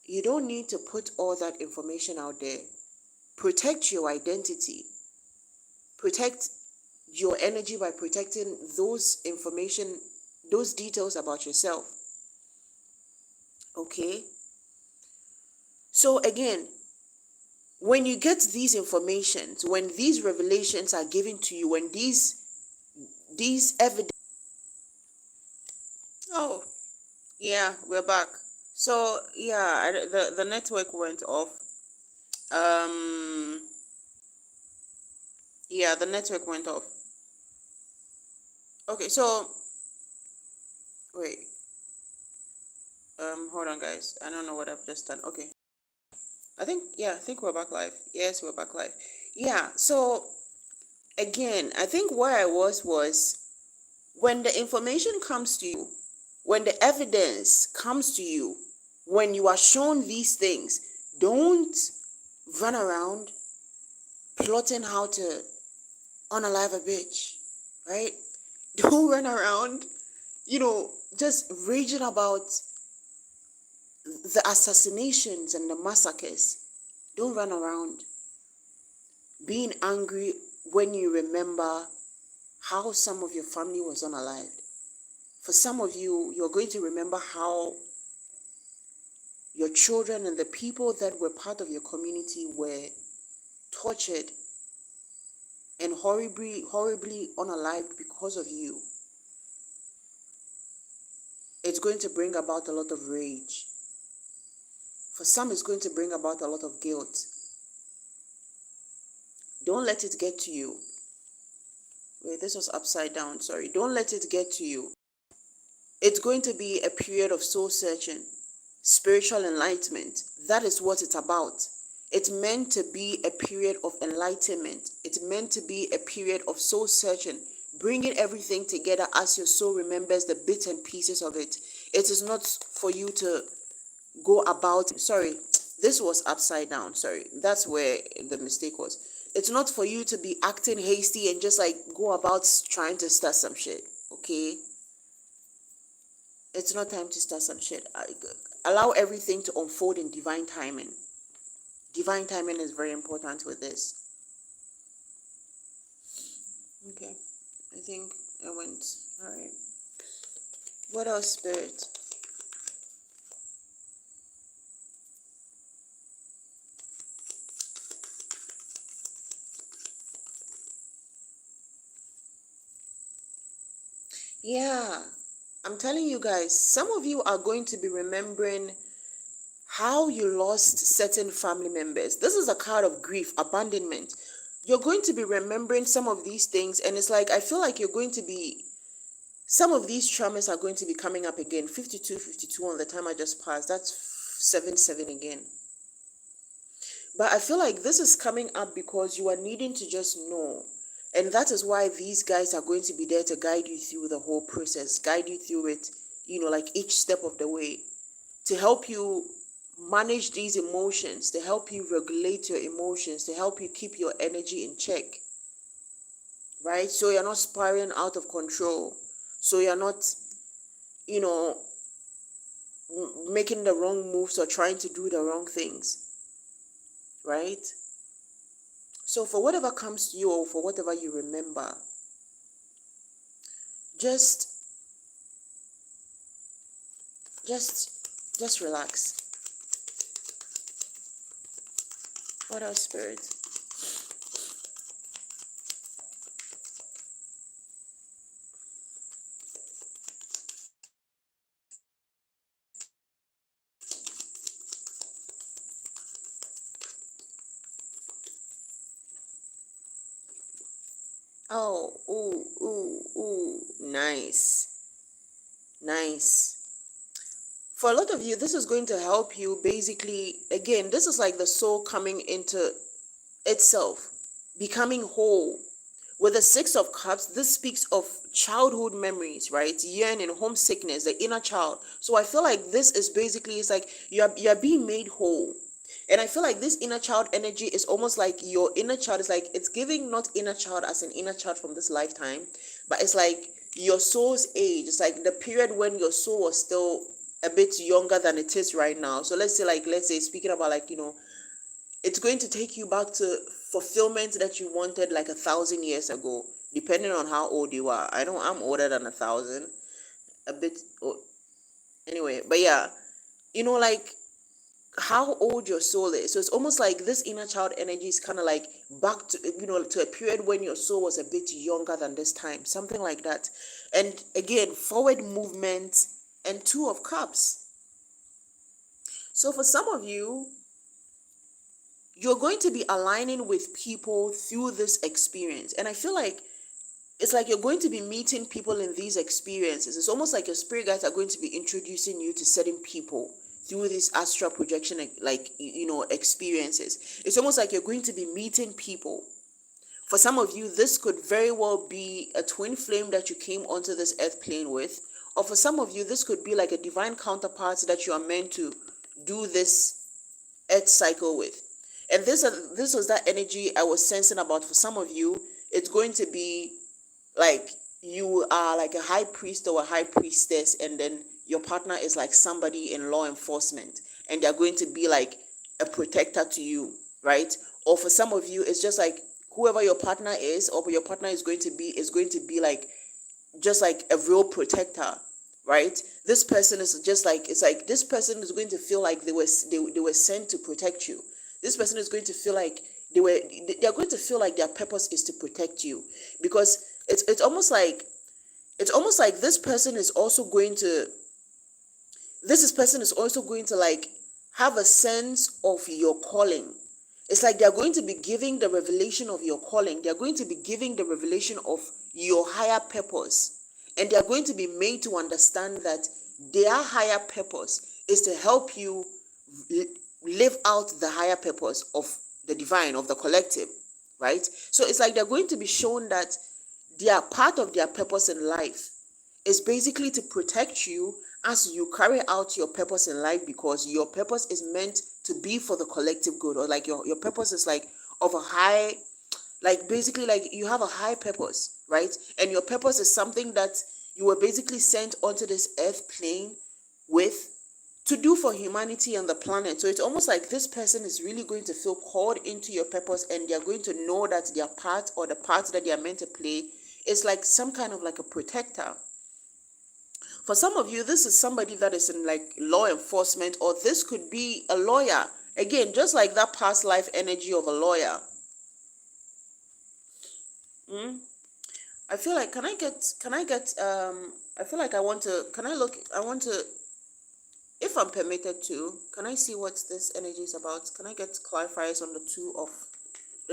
you don't need to put all that information out there. Protect your identity. Protect your energy by protecting those information, those details about yourself. Okay? So again, when you get these informations, when these revelations are given to you, when these evidence. Oh, yeah, we're back. So yeah, the network went off. Yeah, the network went off. Okay, so wait. Hold on, guys. I don't know what I've just done. Okay. I think we're back live. Yes, we're back live. Yeah, so again, I think where I was when the information comes to you, when the evidence comes to you, when you are shown these things, don't run around plotting how to unalive a bitch, right? Don't run around, just raging about the assassinations and the massacres. Don't run around being angry when you remember how some of your family was unalived. For some of you, you're going to remember how your children and the people that were part of your community were tortured and horribly unalived because of you. It's going to bring about a lot of rage. For some, it's going to bring about a lot of guilt. Don't let it get to you. Wait, this was upside down, sorry. Don't let it get to you. It's going to be a period of soul searching, spiritual enlightenment. That is what it's about. It's meant to be a period of enlightenment. It's meant to be a period of soul searching, bringing everything together as your soul remembers the bits and pieces of it. It is not for you to go about, sorry, this was upside down, sorry. That's where the mistake was. It's not for you to be acting hasty and just like go about trying to start some shit, okay? It's not time to start some shit. Allow everything to unfold in divine timing. Divine timing is very important with this. Okay, I think I went. All right. What else, Spirit? Yeah, I'm telling you guys, some of you are going to be remembering how you lost certain family members. This is a card of grief, abandonment. You're going to be remembering some of these things, and it's like, I feel like you're going to be, some of these traumas are going to be coming up again. 52 on the time I just passed. That's 7 again. But I feel like this is coming up because you are needing to just know. And that is why these guys are going to be there to guide you through the whole process, guide you through it, like each step of the way, to help you manage these emotions, to help you regulate your emotions, to help you keep your energy in check, right? So you're not spiraling out of control. So you're not, making the wrong moves or trying to do the wrong things, right? So for whatever comes to you or for whatever you remember, just relax. What else, Spirit? Oh, ooh, nice. For a lot of you, this is going to help you basically, again, this is like the soul coming into itself, becoming whole. With the Six of Cups, this speaks of childhood memories, right? Yearning, homesickness, the inner child. So I feel like this is basically, it's like you're being made whole. And I feel like this inner child energy is almost like your inner child is like, it's giving not inner child as an inner child from this lifetime, but it's like your soul's age. It's like the period when your soul was still a bit younger than it is right now. So let's say speaking about like, it's going to take you back to fulfillment that you wanted like 1,000 years ago, depending on how old you are. I know I'm older than 1,000, a bit. Anyway, but yeah, like how old your soul is. So it's almost like this inner child energy is kind of like back to, to a period when your soul was a bit younger than this time, something like that. And again, forward movement and Two of Cups. So for some of you, you're going to be aligning with people through this experience. And I feel like it's like you're going to be meeting people in these experiences. It's almost like your spirit guides are going to be introducing you to certain people through this astral projection, like, experiences. It's almost like you're going to be meeting people. For some of you, this could very well be a twin flame that you came onto this earth plane with, or for some of you, this could be like a divine counterpart that you are meant to do this earth cycle with. And this was that energy I was sensing about. For some of you, it's going to be like you are like a high priest or a high priestess, and then your partner is like somebody in law enforcement, and they're going to be like a protector to you, right? Or for some of you, it's just like whoever your partner is, or your partner is going to be like just like a real protector, right? This person is just like, it's like this person is going to feel like they were sent to protect you. This person is going to feel like they're going to feel like their purpose is to protect you, because it's almost like this person is also going to like have a sense of your calling. It's like they're going to be giving the revelation of your calling. They're going to be giving the revelation of your higher purpose. And they're going to be made to understand that their higher purpose is to help you live out the higher purpose of the divine, of the collective, right? So it's like they're going to be shown that their part of their purpose in life is basically to protect you as you carry out your purpose in life, because your purpose is meant to be for the collective good, or like your purpose is like of a high, like basically like you have a high purpose, right? And your purpose is something that you were basically sent onto this earth plane with to do for humanity and the planet. So it's almost like this person is really going to feel called into your purpose, and they're going to know that their part, or the part that they are meant to play, is like some kind of like a protector. For some of you, this is somebody that is in like law enforcement, or this could be a lawyer. Again, just like that past life energy of a lawyer. I feel like, I feel like I want to, if I'm permitted to, can I see what this energy is about? Can I get clarifiers on the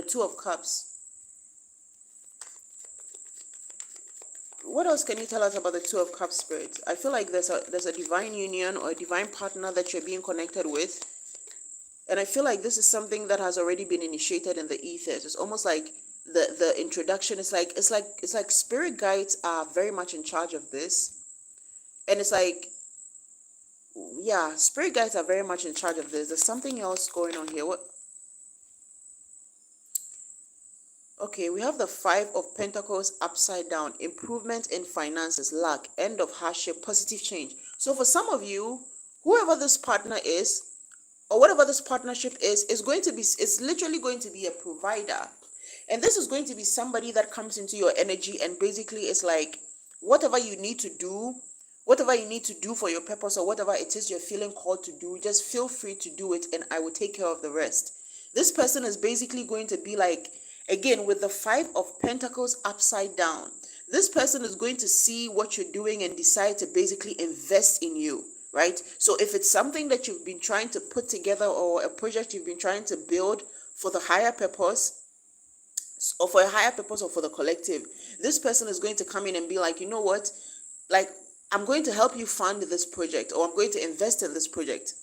two of cups? What else can you tell us about the Two of Cups, Spirit? I feel like there's a divine union or a divine partner that you're being connected with. And I feel like this is something that has already been initiated in the ethers. It's almost like the introduction is like, it's like spirit guides are very much in charge of this. And it's like, yeah, spirit guides are very much in charge of this. There's something else going on here. What? Okay, we have the Five of Pentacles upside down. Improvement in finances, luck, end of hardship, positive change. So for some of you, whoever this partner is, or whatever this partnership is going to be, is literally going to be a provider. And this is going to be somebody that comes into your energy and basically is like, whatever you need to do for your purpose, or whatever it is you're feeling called to do, just feel free to do it, and I will take care of the rest. This person is basically going to be like, again, with the Five of Pentacles upside down, this person is going to see what you're doing and decide to basically invest in you, right? So if it's something that you've been trying to put together, or a project you've been trying to build for the higher purpose, or for a higher purpose, or for the collective, this person is going to come in and be like, you know what? Like, I'm going to help you fund this project, or I'm going to invest in this project.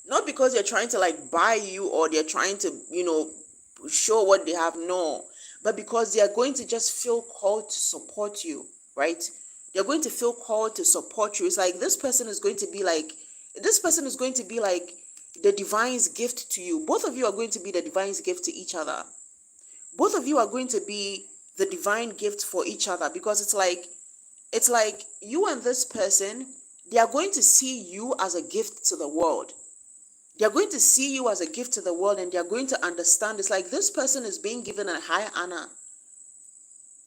Not because they're trying to like buy you, or they're trying to, show what they have, no, but because they are going to just feel called to support you, right? They're going to feel called to support you. It's like this person is going to be like the divine's gift to you. Both of you are going to be the divine's gift to each other. Both of you are going to be the divine gift for each other, because it's like you and this person, they are going to see you as a gift to the world. They're going to see you as a gift to the world, and they're going to understand. It's like this person is being given a high honor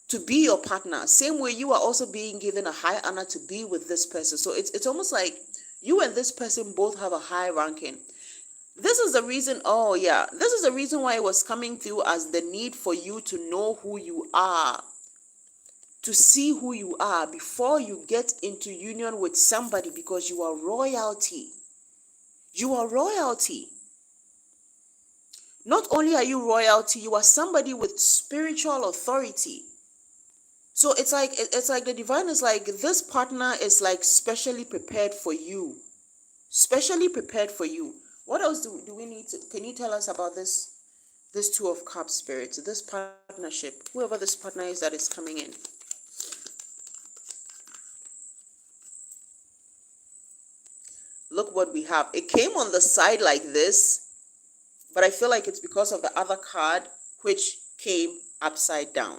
to be your partner. Same way you are also being given a high honor to be with this person. So it's almost like you and this person both have a high ranking. This is the reason why it was coming through as the need for you to know who you are, to see who you are before you get into union with somebody, because you are royalty. You are royalty. Not only are you royalty, you are somebody with spiritual authority. So it's like the divine is like, this partner is like specially prepared for you. Specially prepared for you. What else do we need to, can you tell us about this Two of Cups, Spirit, this partnership, whoever this partner is that is coming in? look what we have. It came on the side like this, but I feel like it's because of the other card, which came upside down.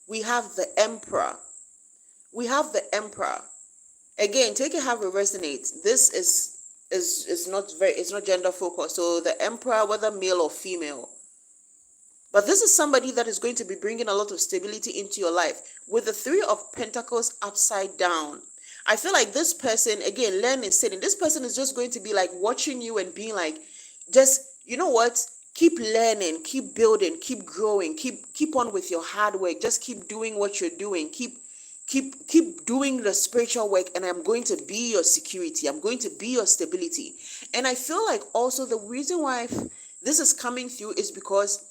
We have the Emperor. We have the Emperor. Again, take it how it resonates. This is not very, it's not gender focused. So the Emperor, whether male or female, but this is somebody that is going to be bringing a lot of stability into your life. With the Three of Pentacles upside down, I feel like this person, again, learning, sitting, this person is just going to be like watching you and being like, just, you know what? Keep learning, keep building, keep growing, keep on with your hard work. Just keep doing what you're doing. Keep doing the spiritual work, and I'm going to be your security. I'm going to be your stability. And I feel like also the reason why this is coming through is because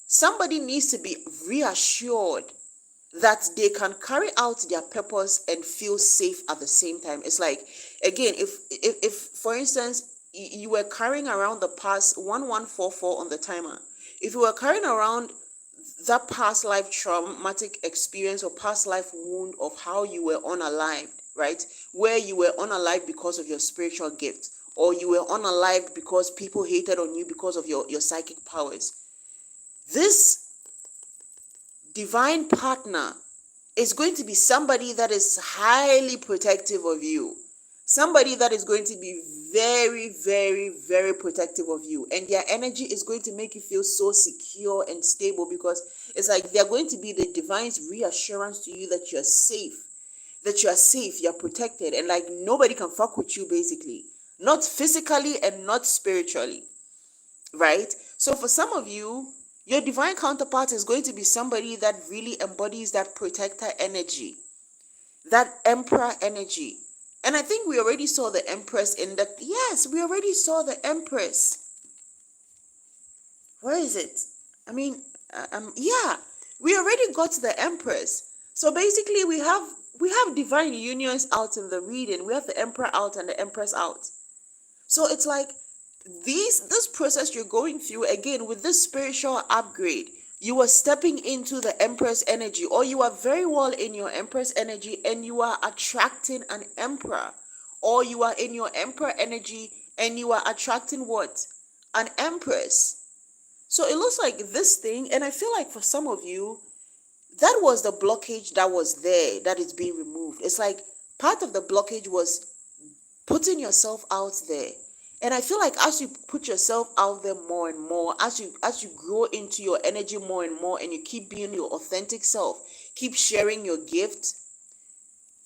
somebody needs to be reassured that they can carry out their purpose and feel safe at the same time. It's like, again, if for instance, you were carrying around the past 1144 on the timer, if you were carrying around that past life traumatic experience or past life wound of how you were unalived, right? Where you were unalived because of your spiritual gift, or you were unalived because people hated on you because of your psychic powers. This divine partner is going to be somebody that is highly protective of you. Somebody that is going to be very, very, very protective of you. And their energy is going to make you feel so secure and stable, because it's like they're going to be the divine's reassurance to you that you're safe. That you're safe, you're protected, and like nobody can fuck with you, basically. Not physically and not spiritually. Right? So for some of you, your divine counterpart is going to be somebody that really embodies that protector energy, that emperor energy. And I think we already saw the Empress in that. Yes, we already saw the Empress. Where is it? I mean, yeah, we already got the Empress. So basically, we have divine unions out in the reading. We have the Emperor out and the Empress out. So it's like this process you're going through, again, with this spiritual upgrade, you are stepping into the Empress energy, or you are very well in your Empress energy and you are attracting an Emperor, or you are in your Emperor energy and you are attracting what? An Empress. So it looks like this thing, and I feel like for some of you, that was the blockage that was there that is being removed. It's like part of the blockage was putting yourself out there. And I feel like as you put yourself out there more and more, as you grow into your energy more and more, and you keep being your authentic self, keep sharing your gift,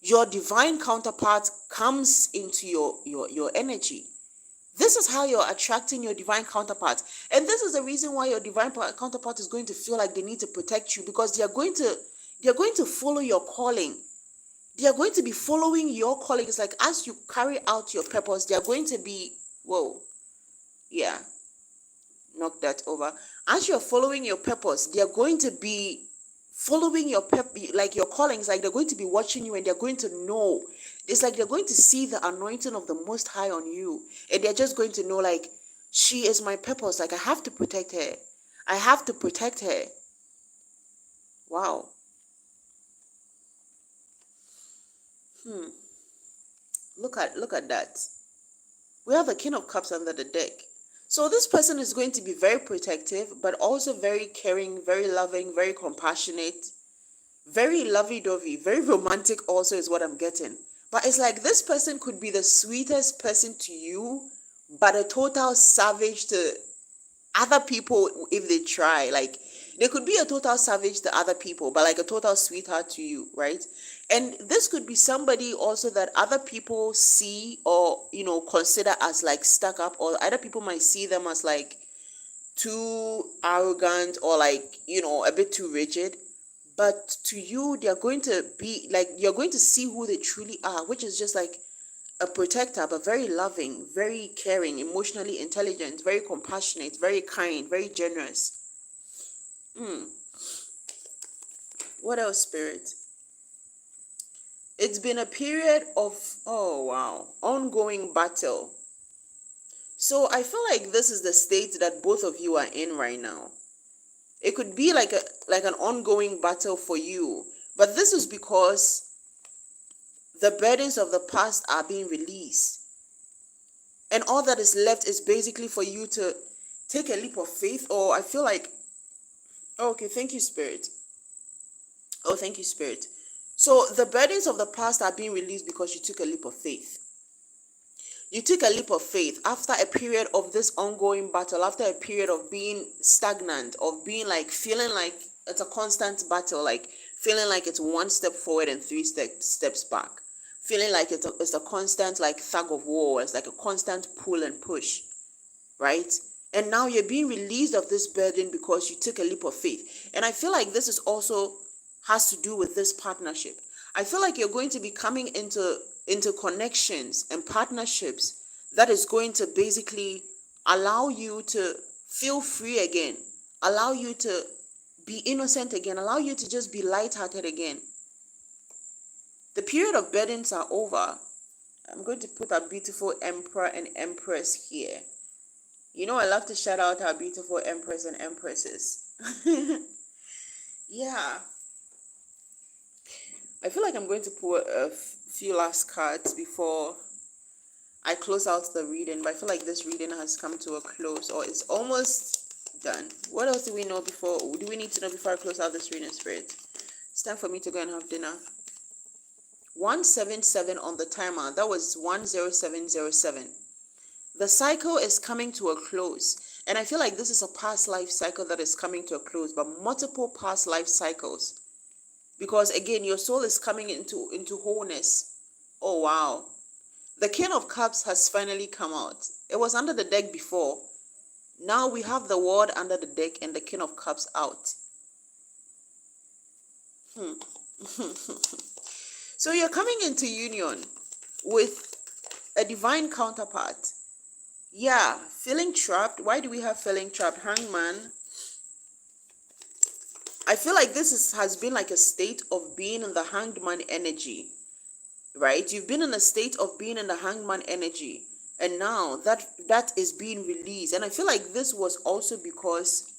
your divine counterpart comes into your energy. This is how you're attracting your divine counterpart. And this is the reason why your divine counterpart is going to feel like they need to protect you, because they're going to follow your calling. They are going to be following your calling. It's like as you carry out your purpose, they are going to be, whoa, yeah, knock that over. As you're following your purpose, they are going to be following your like your callings, like they're going to be watching you, and they're going to know. It's like they're going to see the anointing of the Most High on you, and they're just going to know, like, she is my purpose. Like, I have to protect her. I have to protect her. Wow. Look at that. We have the King of Cups under the deck. So this person is going to be very protective, but also very caring, very loving, very compassionate, very lovey-dovey, very romantic also is what I'm getting. But it's like this person could be the sweetest person to you, but a total savage to other people if they try. Like, they could be a total savage to other people, but like a total sweetheart to you, right? And this could be somebody also that other people see or, consider as like stuck up, or other people might see them as like too arrogant or like, a bit too rigid. But to you, they're going to be like, you're going to see who they truly are, which is just like a protector, but very loving, very caring, emotionally intelligent, very compassionate, very kind, very generous. What else, Spirit? It's been a period of, oh wow, ongoing battle. So I feel like this is the state that both of you are in right now. It could be like an ongoing battle for you, but this is because The burdens of the past are being released. And all that is left is basically for you to take a leap of faith. Or I feel like, okay, thank you, Spirit. Oh, thank you, Spirit. So the burdens of the past are being released because you took a leap of faith. You took a leap of faith after a period of this ongoing battle, after a period of being stagnant, of being like feeling like it's a constant battle, like feeling like it's one step forward and three steps back, feeling like it's a constant like tug of war, it's like a constant pull and push, right? And now you're being released of this burden because you took a leap of faith. And I feel like this is also has to do with this partnership. I feel like you're going to be coming into connections and partnerships that is going to basically allow you to feel free again, allow you to be innocent again, allow you to just be lighthearted again. The period of burdens are over. I'm going to put a beautiful emperor and empress here. You know, I love to shout out our beautiful emperors and empresses. Yeah. I feel like I'm going to pull a few last cards before I close out the reading, but I feel like this reading has come to a close, or it's almost done. What else do we need to know before I close out this reading, Spirit? It's time for me to go and have dinner. 177 on the timer. That was 10707. The cycle is coming to a close. And I feel like this is a past life cycle that is coming to a close, but multiple past life cycles. Because again, your soul is coming into wholeness. Oh, wow. The King of Cups has finally come out. It was under the deck before. Now we have the World under the deck and the King of Cups out. So you're coming into union with a divine counterpart. Yeah, feeling trapped. Why do we have feeling trapped? Hangman. I feel like this has been like a state of being in the hangman energy, right? You've been in a state of being in the hangman energy, and now that is being released. And I feel like this was also because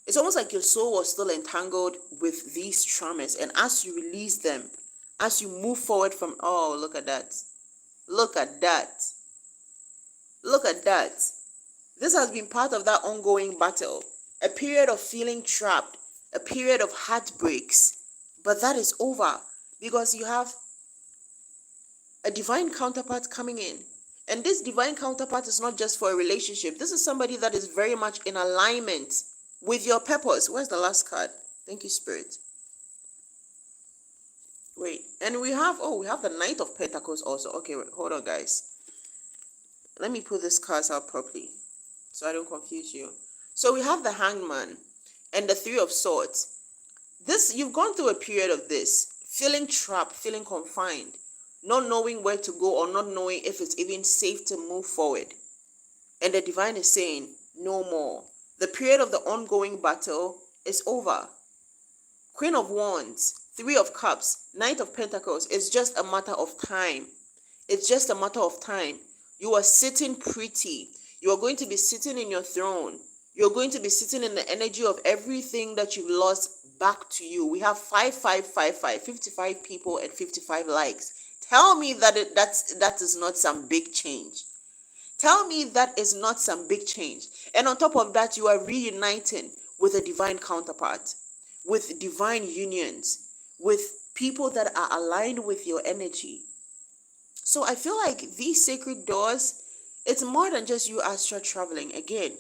it's almost like your soul was still entangled with these traumas, and as you release them, as you move forward from, oh, look at that. Look at that. Look at that. This has been part of that ongoing battle, a period of feeling trapped, a period of heartbreaks, but that is over because you have a divine counterpart coming in. And this divine counterpart is not just for a relationship. This is somebody that is very much in alignment with your purpose. Where's the last card? Thank you, Spirit. Wait, and we have the Knight of Pentacles also. Okay, wait, hold on, guys. Let me put this cards out properly so I don't confuse you. So we have the Hangman and the Three of Swords. You've gone through a period of this, feeling trapped, feeling confined, not knowing where to go or not knowing if it's even safe to move forward. And the divine is saying, no more. The period of the ongoing battle is over. Queen of Wands, Three of Cups, Knight of Pentacles. It's just a matter of time. It's just a matter of time. You are sitting pretty. You are going to be sitting in your throne. You're going to be sitting in the energy of everything that you've lost back to you. We have 5555, 55 people and 55 likes. Tell me that that is not some big change. Tell me that is not some big change. And on top of that, you are reuniting with a divine counterpart, with divine unions, with people that are aligned with your energy. So I feel like these sacred doors, it's more than just you astral traveling. Again,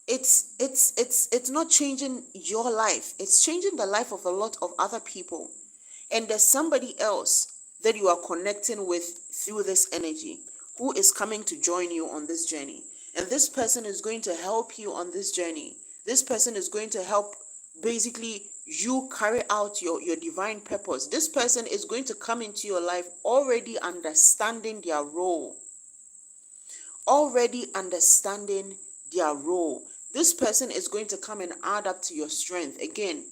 it's not changing your life. It's changing the life of a lot of other people. And there's somebody else that you are connecting with through this energy who is coming to join you on this journey. And this person is going to help you on this journey. This person is going to help basically you carry out your divine purpose. This person is going to come into your life already understanding their role. Already understanding their role. This person is going to come and add up to your strength. Again,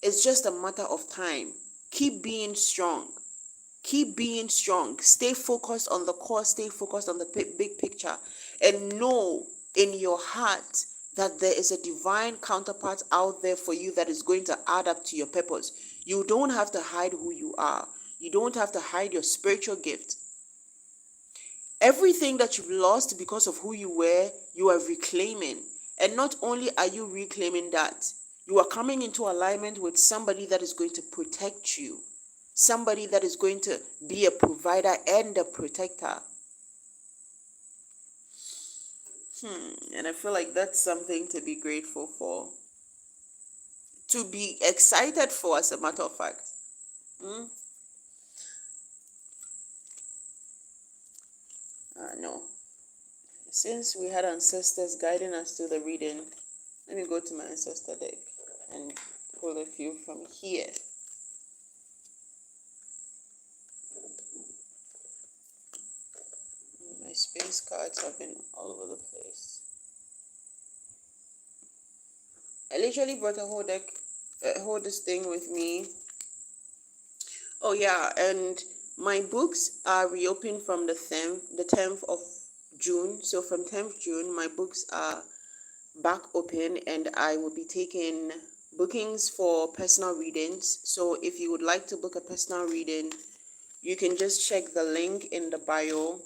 it's just a matter of time. Keep being strong. Keep being strong. Stay focused on the cause. Stay focused on the big picture. And know in your heart that there is a divine counterpart out there for you that is going to add up to your purpose. You don't have to hide who you are. You don't have to hide your spiritual gift. Everything that you've lost because of who you were, you are reclaiming. And not only are you reclaiming that, you are coming into alignment with somebody that is going to protect you, somebody that is going to be a provider and a protector. And I feel like that's something to be grateful for, to be excited for, as a matter of fact. No. Since we had ancestors guiding us to the reading, let me go to my ancestor deck and pull a few from here. My space cards have been all over the place. I literally brought a whole deck, hold this thing with me. Oh yeah, and my books are reopened from the 10th of June. So from 10th June, my books are back open, and I will be taking bookings for personal readings. So if you would like to book a personal reading, you can just check the link in the bio,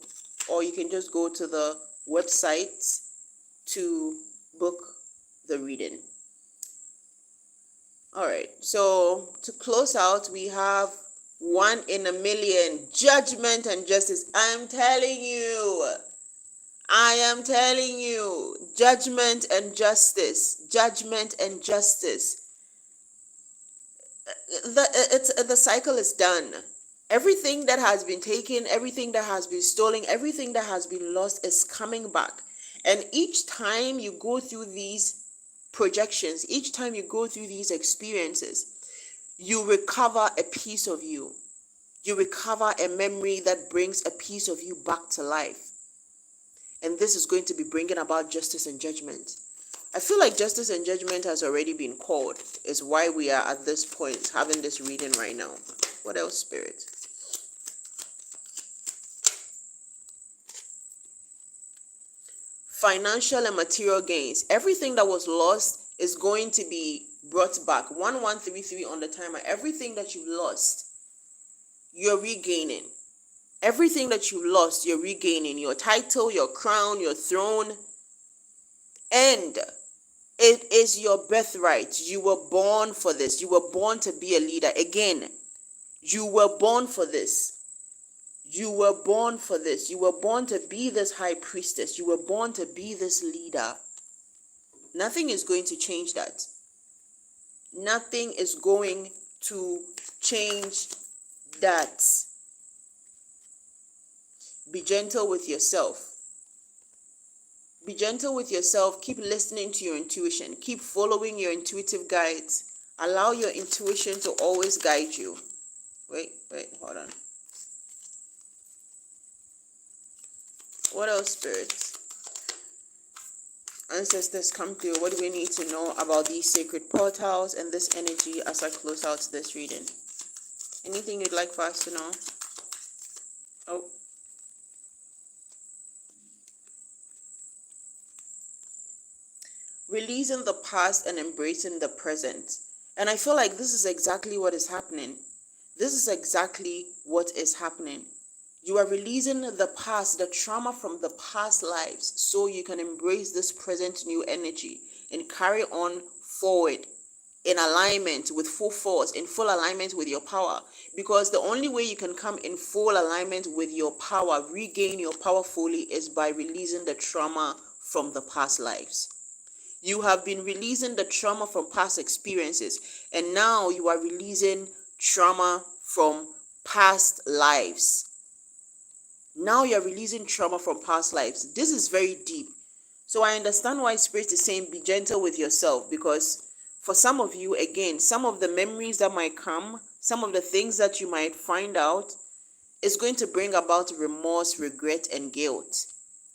or you can just go to the website to book the reading. All right, so to close out, we have 1 in a million, judgment and justice. I am telling you, judgment and justice, the cycle is done. Everything that has been taken, everything that has been stolen, everything that has been lost is coming back. And each time you go through these projections, each time you go through these experiences, you recover a piece of you. You recover a memory that brings a piece of you back to life. And this is going to be bringing about justice and judgment. I feel like justice and judgment has already been called, is why we are at this point having this reading right now. What else, Spirit? Financial and material gains. Everything that was lost is going to be brought back. 1133 on the timer. Everything that you lost, you're regaining. Everything that you lost, you're regaining. Your title, your crown, your throne. And it is your birthright. You were born for this. You were born to be a leader. Again, you were born for this. You were born for this. You were born to be this high priestess. You were born to be this leader. Nothing is going to change that. Nothing is going to change that. Be gentle with yourself. Be gentle with yourself. Keep listening to your intuition. Keep following your intuitive guides. Allow your intuition to always guide you. Wait, hold on. What else, spirits? Ancestors, come through. What do we need to know about these sacred portals and this energy as I close out this reading? Anything you'd like for us to know? Oh. Releasing the past and embracing the present. And I feel like this is exactly what is happening. This is exactly what is happening. You are releasing the past, the trauma from the past lives, so you can embrace this present new energy and carry on forward in alignment with full force, in full alignment with your power. Because the only way you can come in full alignment with your power, regain your power fully, is by releasing the trauma from the past lives. You have been releasing the trauma from past experiences, and now you are releasing trauma from past lives. Now you're releasing trauma from past lives. This is very deep. So I understand why Spirit is saying be gentle with yourself, because for some of you, again, some of the memories that might come, some of the things that you might find out is going to bring about remorse, regret, and guilt.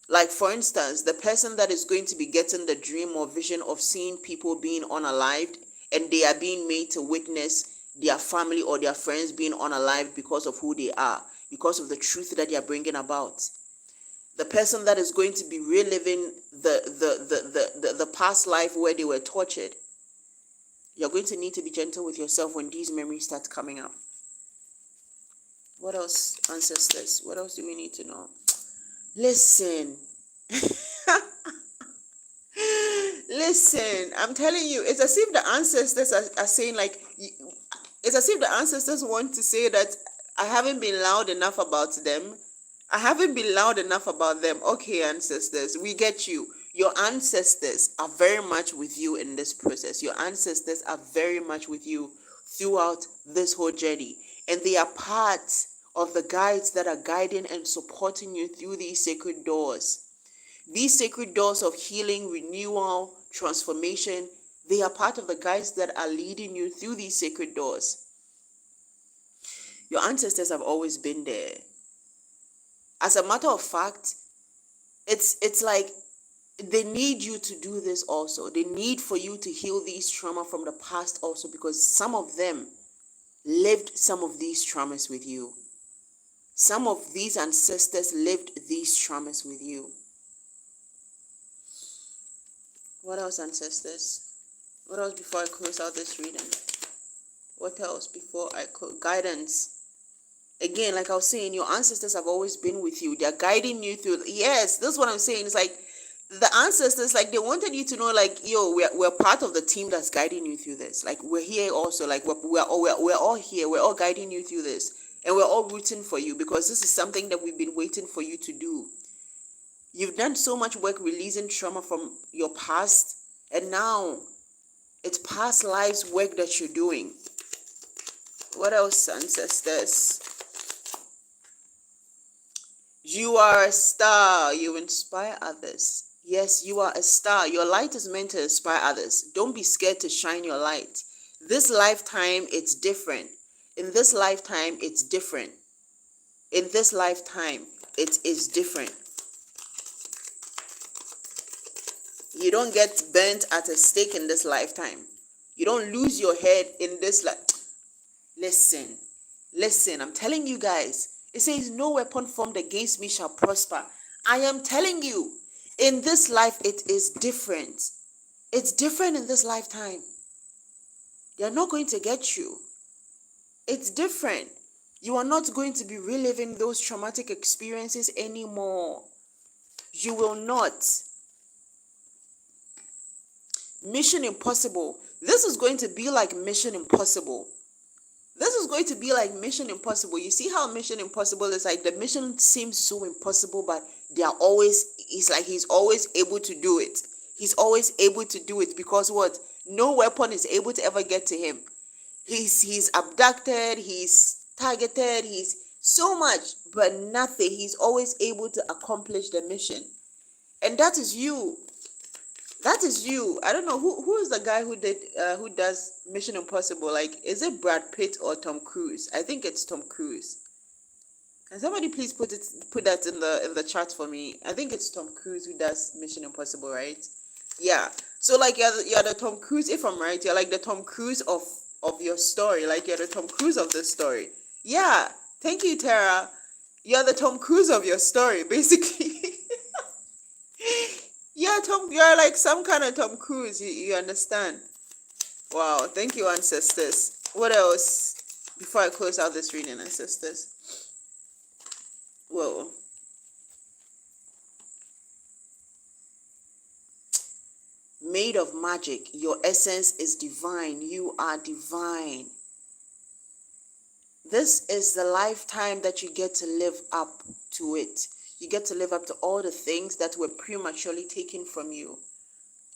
Like, for instance, the person that is going to be getting the dream or vision of seeing people being unalived, and they are being made to witness their family or their friends being unalived because of who they are, because of the truth that they are bringing about. The person that is going to be reliving the past life where they were tortured. You're going to need to be gentle with yourself when these memories start coming up. What else, ancestors? What else do we need to know? Listen. Listen, I'm telling you, it's as if the ancestors are saying, like, it's as if the ancestors want to say that I haven't been loud enough about them. I haven't been loud enough about them. Okay, ancestors, we get you. Your ancestors are very much with you in this process. Your ancestors are very much with you throughout this whole journey. And they are part of the guides that are guiding and supporting you through these sacred doors. These sacred doors of healing, renewal, transformation, they are part of the guides that are leading you through these sacred doors. Your ancestors have always been there. As a matter of fact, it's like they need you to do this also. They need for you to heal these trauma from the past also, because some of them lived some of these traumas with you. Some of these ancestors lived these traumas with you. What else, ancestors? What else before I close out this reading? What else before I close? Guidance. Again, like I was saying, your ancestors have always been with you. They're guiding you through. Yes, this is what I'm saying. It's like the ancestors, like, they wanted you to know, like, yo, we're part of the team that's guiding you through this. Like, we're here also. Like, we're all here. We're all guiding you through this. And we're all rooting for you, because this is something that we've been waiting for you to do. You've done so much work releasing trauma from your past, and now it's past lives work that you're doing. What else, ancestors? You are a star. You inspire others. Yes, you are a star. Your light is meant to inspire others. Don't be scared to shine your light. This lifetime, it's different. In this lifetime, it's different. In this lifetime, it is different. You don't get burnt at a stake in this lifetime. You don't lose your head in this life. Listen, I'm telling you guys. It says, no weapon formed against me shall prosper. I am telling you, in this life, it is different. It's different in this lifetime. They're not going to get you. It's different. You are not going to be reliving those traumatic experiences anymore. You will not. Mission Impossible. This is going to be like Mission Impossible. This is going to be like Mission Impossible. You see how Mission Impossible is like, the mission seems so impossible, but he's always able to do it. He's always able to do it because what? No weapon is able to ever get to him. He's abducted, he's targeted, he's so much, but nothing. He's always able to accomplish the mission. And that is you. That is you. I don't know who is the guy who does Mission Impossible. Like, is it Brad Pitt or Tom Cruise? I think it's Tom Cruise. Can somebody please put that in the chat for me? I think it's Tom Cruise who does Mission Impossible, right? Yeah. So like you're the Tom Cruise. If I'm right, you're like the Tom Cruise of your story. Like, you're the Tom Cruise of this story. Yeah. Thank you, Tara. You're the Tom Cruise of your story, basically. Yeah, you're like some kind of Tom Cruise. You understand? Wow, thank you, ancestors. What else before I close out this reading, ancestors? Whoa. Made of magic, your essence is divine. You are divine. This is the lifetime that you get to live up to it. You get to live up to all the things that were prematurely taken from you.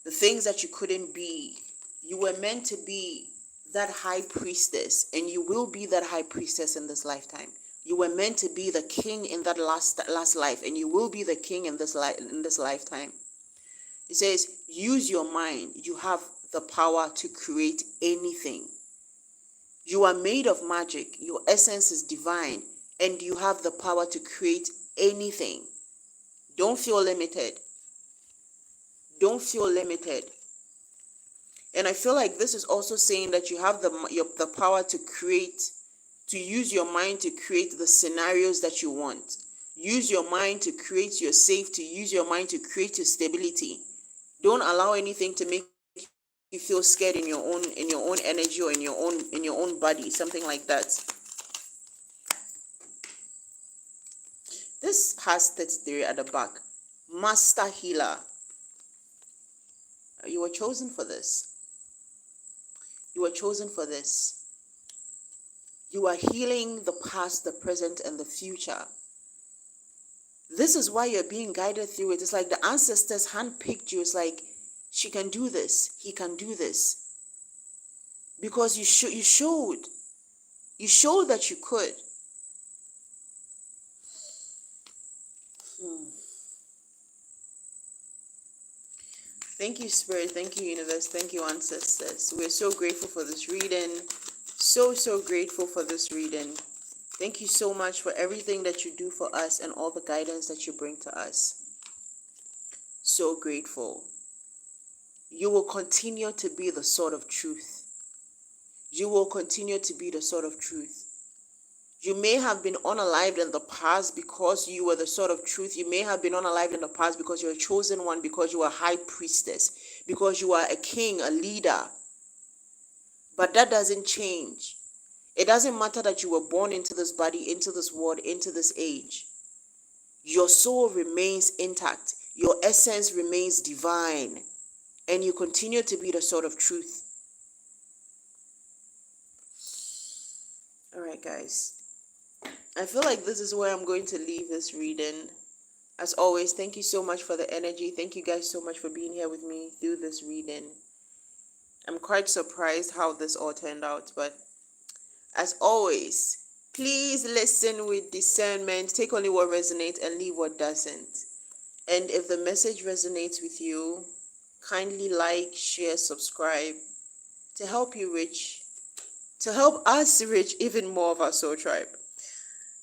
The things that you couldn't be. You were meant to be that high priestess, and you will be that high priestess in this lifetime. You were meant to be the king in that last life, and you will be the king in this lifetime. It says, use your mind. You have the power to create anything. You are made of magic. Your essence is divine, and you have the power to create anything. Don't feel limited. Don't feel limited. And I feel like this is also saying that you have the power to use your mind to create the scenarios that you want. Use your mind to create your safety. Use your mind to create your stability. Don't allow anything to make you feel scared in your own energy or in your own body, something like that. This has 33 at the back. Master healer. You were chosen for this. You were chosen for this. You are healing the past, the present, and the future. This is why you're being guided through it. It's like the ancestors handpicked you. It's like, she can do this. He can do this. Because you showed that you could. Thank you, Spirit. Thank you, Universe. Thank you, Ancestors. We're so grateful for this reading. So grateful for this reading. Thank you so much for everything that you do for us and all the guidance that you bring to us. So grateful. You will continue to be the sword of truth. You will continue to be the sword of truth. You may have been unalived in the past because you were the sword of truth. You may have been unalived in the past because you're a chosen one, because you are a high priestess, because you are a king, a leader. But that doesn't change. It doesn't matter that you were born into this body, into this world, into this age. Your soul remains intact. Your essence remains divine. And you continue to be the sword of truth. All right, guys. I feel like this is where I'm going to leave this reading. As always, thank you so much for the energy. Thank you guys so much for being here with me through this reading. I'm quite surprised how this all turned out, but as always, please listen with discernment. Take only what resonates and leave what doesn't. And if the message resonates with you, kindly like, share, subscribe to help us reach even more of our soul tribe.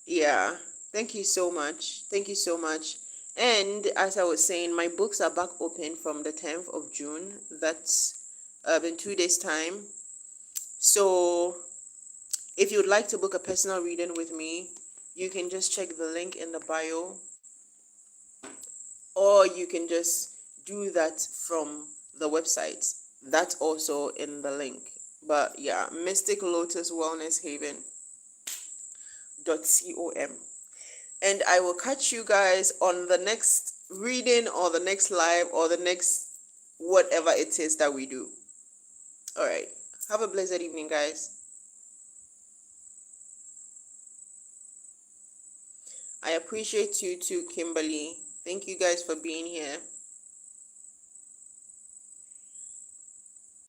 Yeah, thank you so much. Thank you so much. And as I was saying, my books are back open from the 10th of June. That's in 2 days' time. So if you would like to book a personal reading with me, you can just check the link in the bio, or you can just do that from the website. That's also in the link. But yeah, Mystic Lotus Wellness Haven.com. And I will catch you guys on the next reading or the next live or the next whatever it is that we do. All right. Have a blessed evening, guys. I appreciate you too, Kimberly. Thank you guys for being here.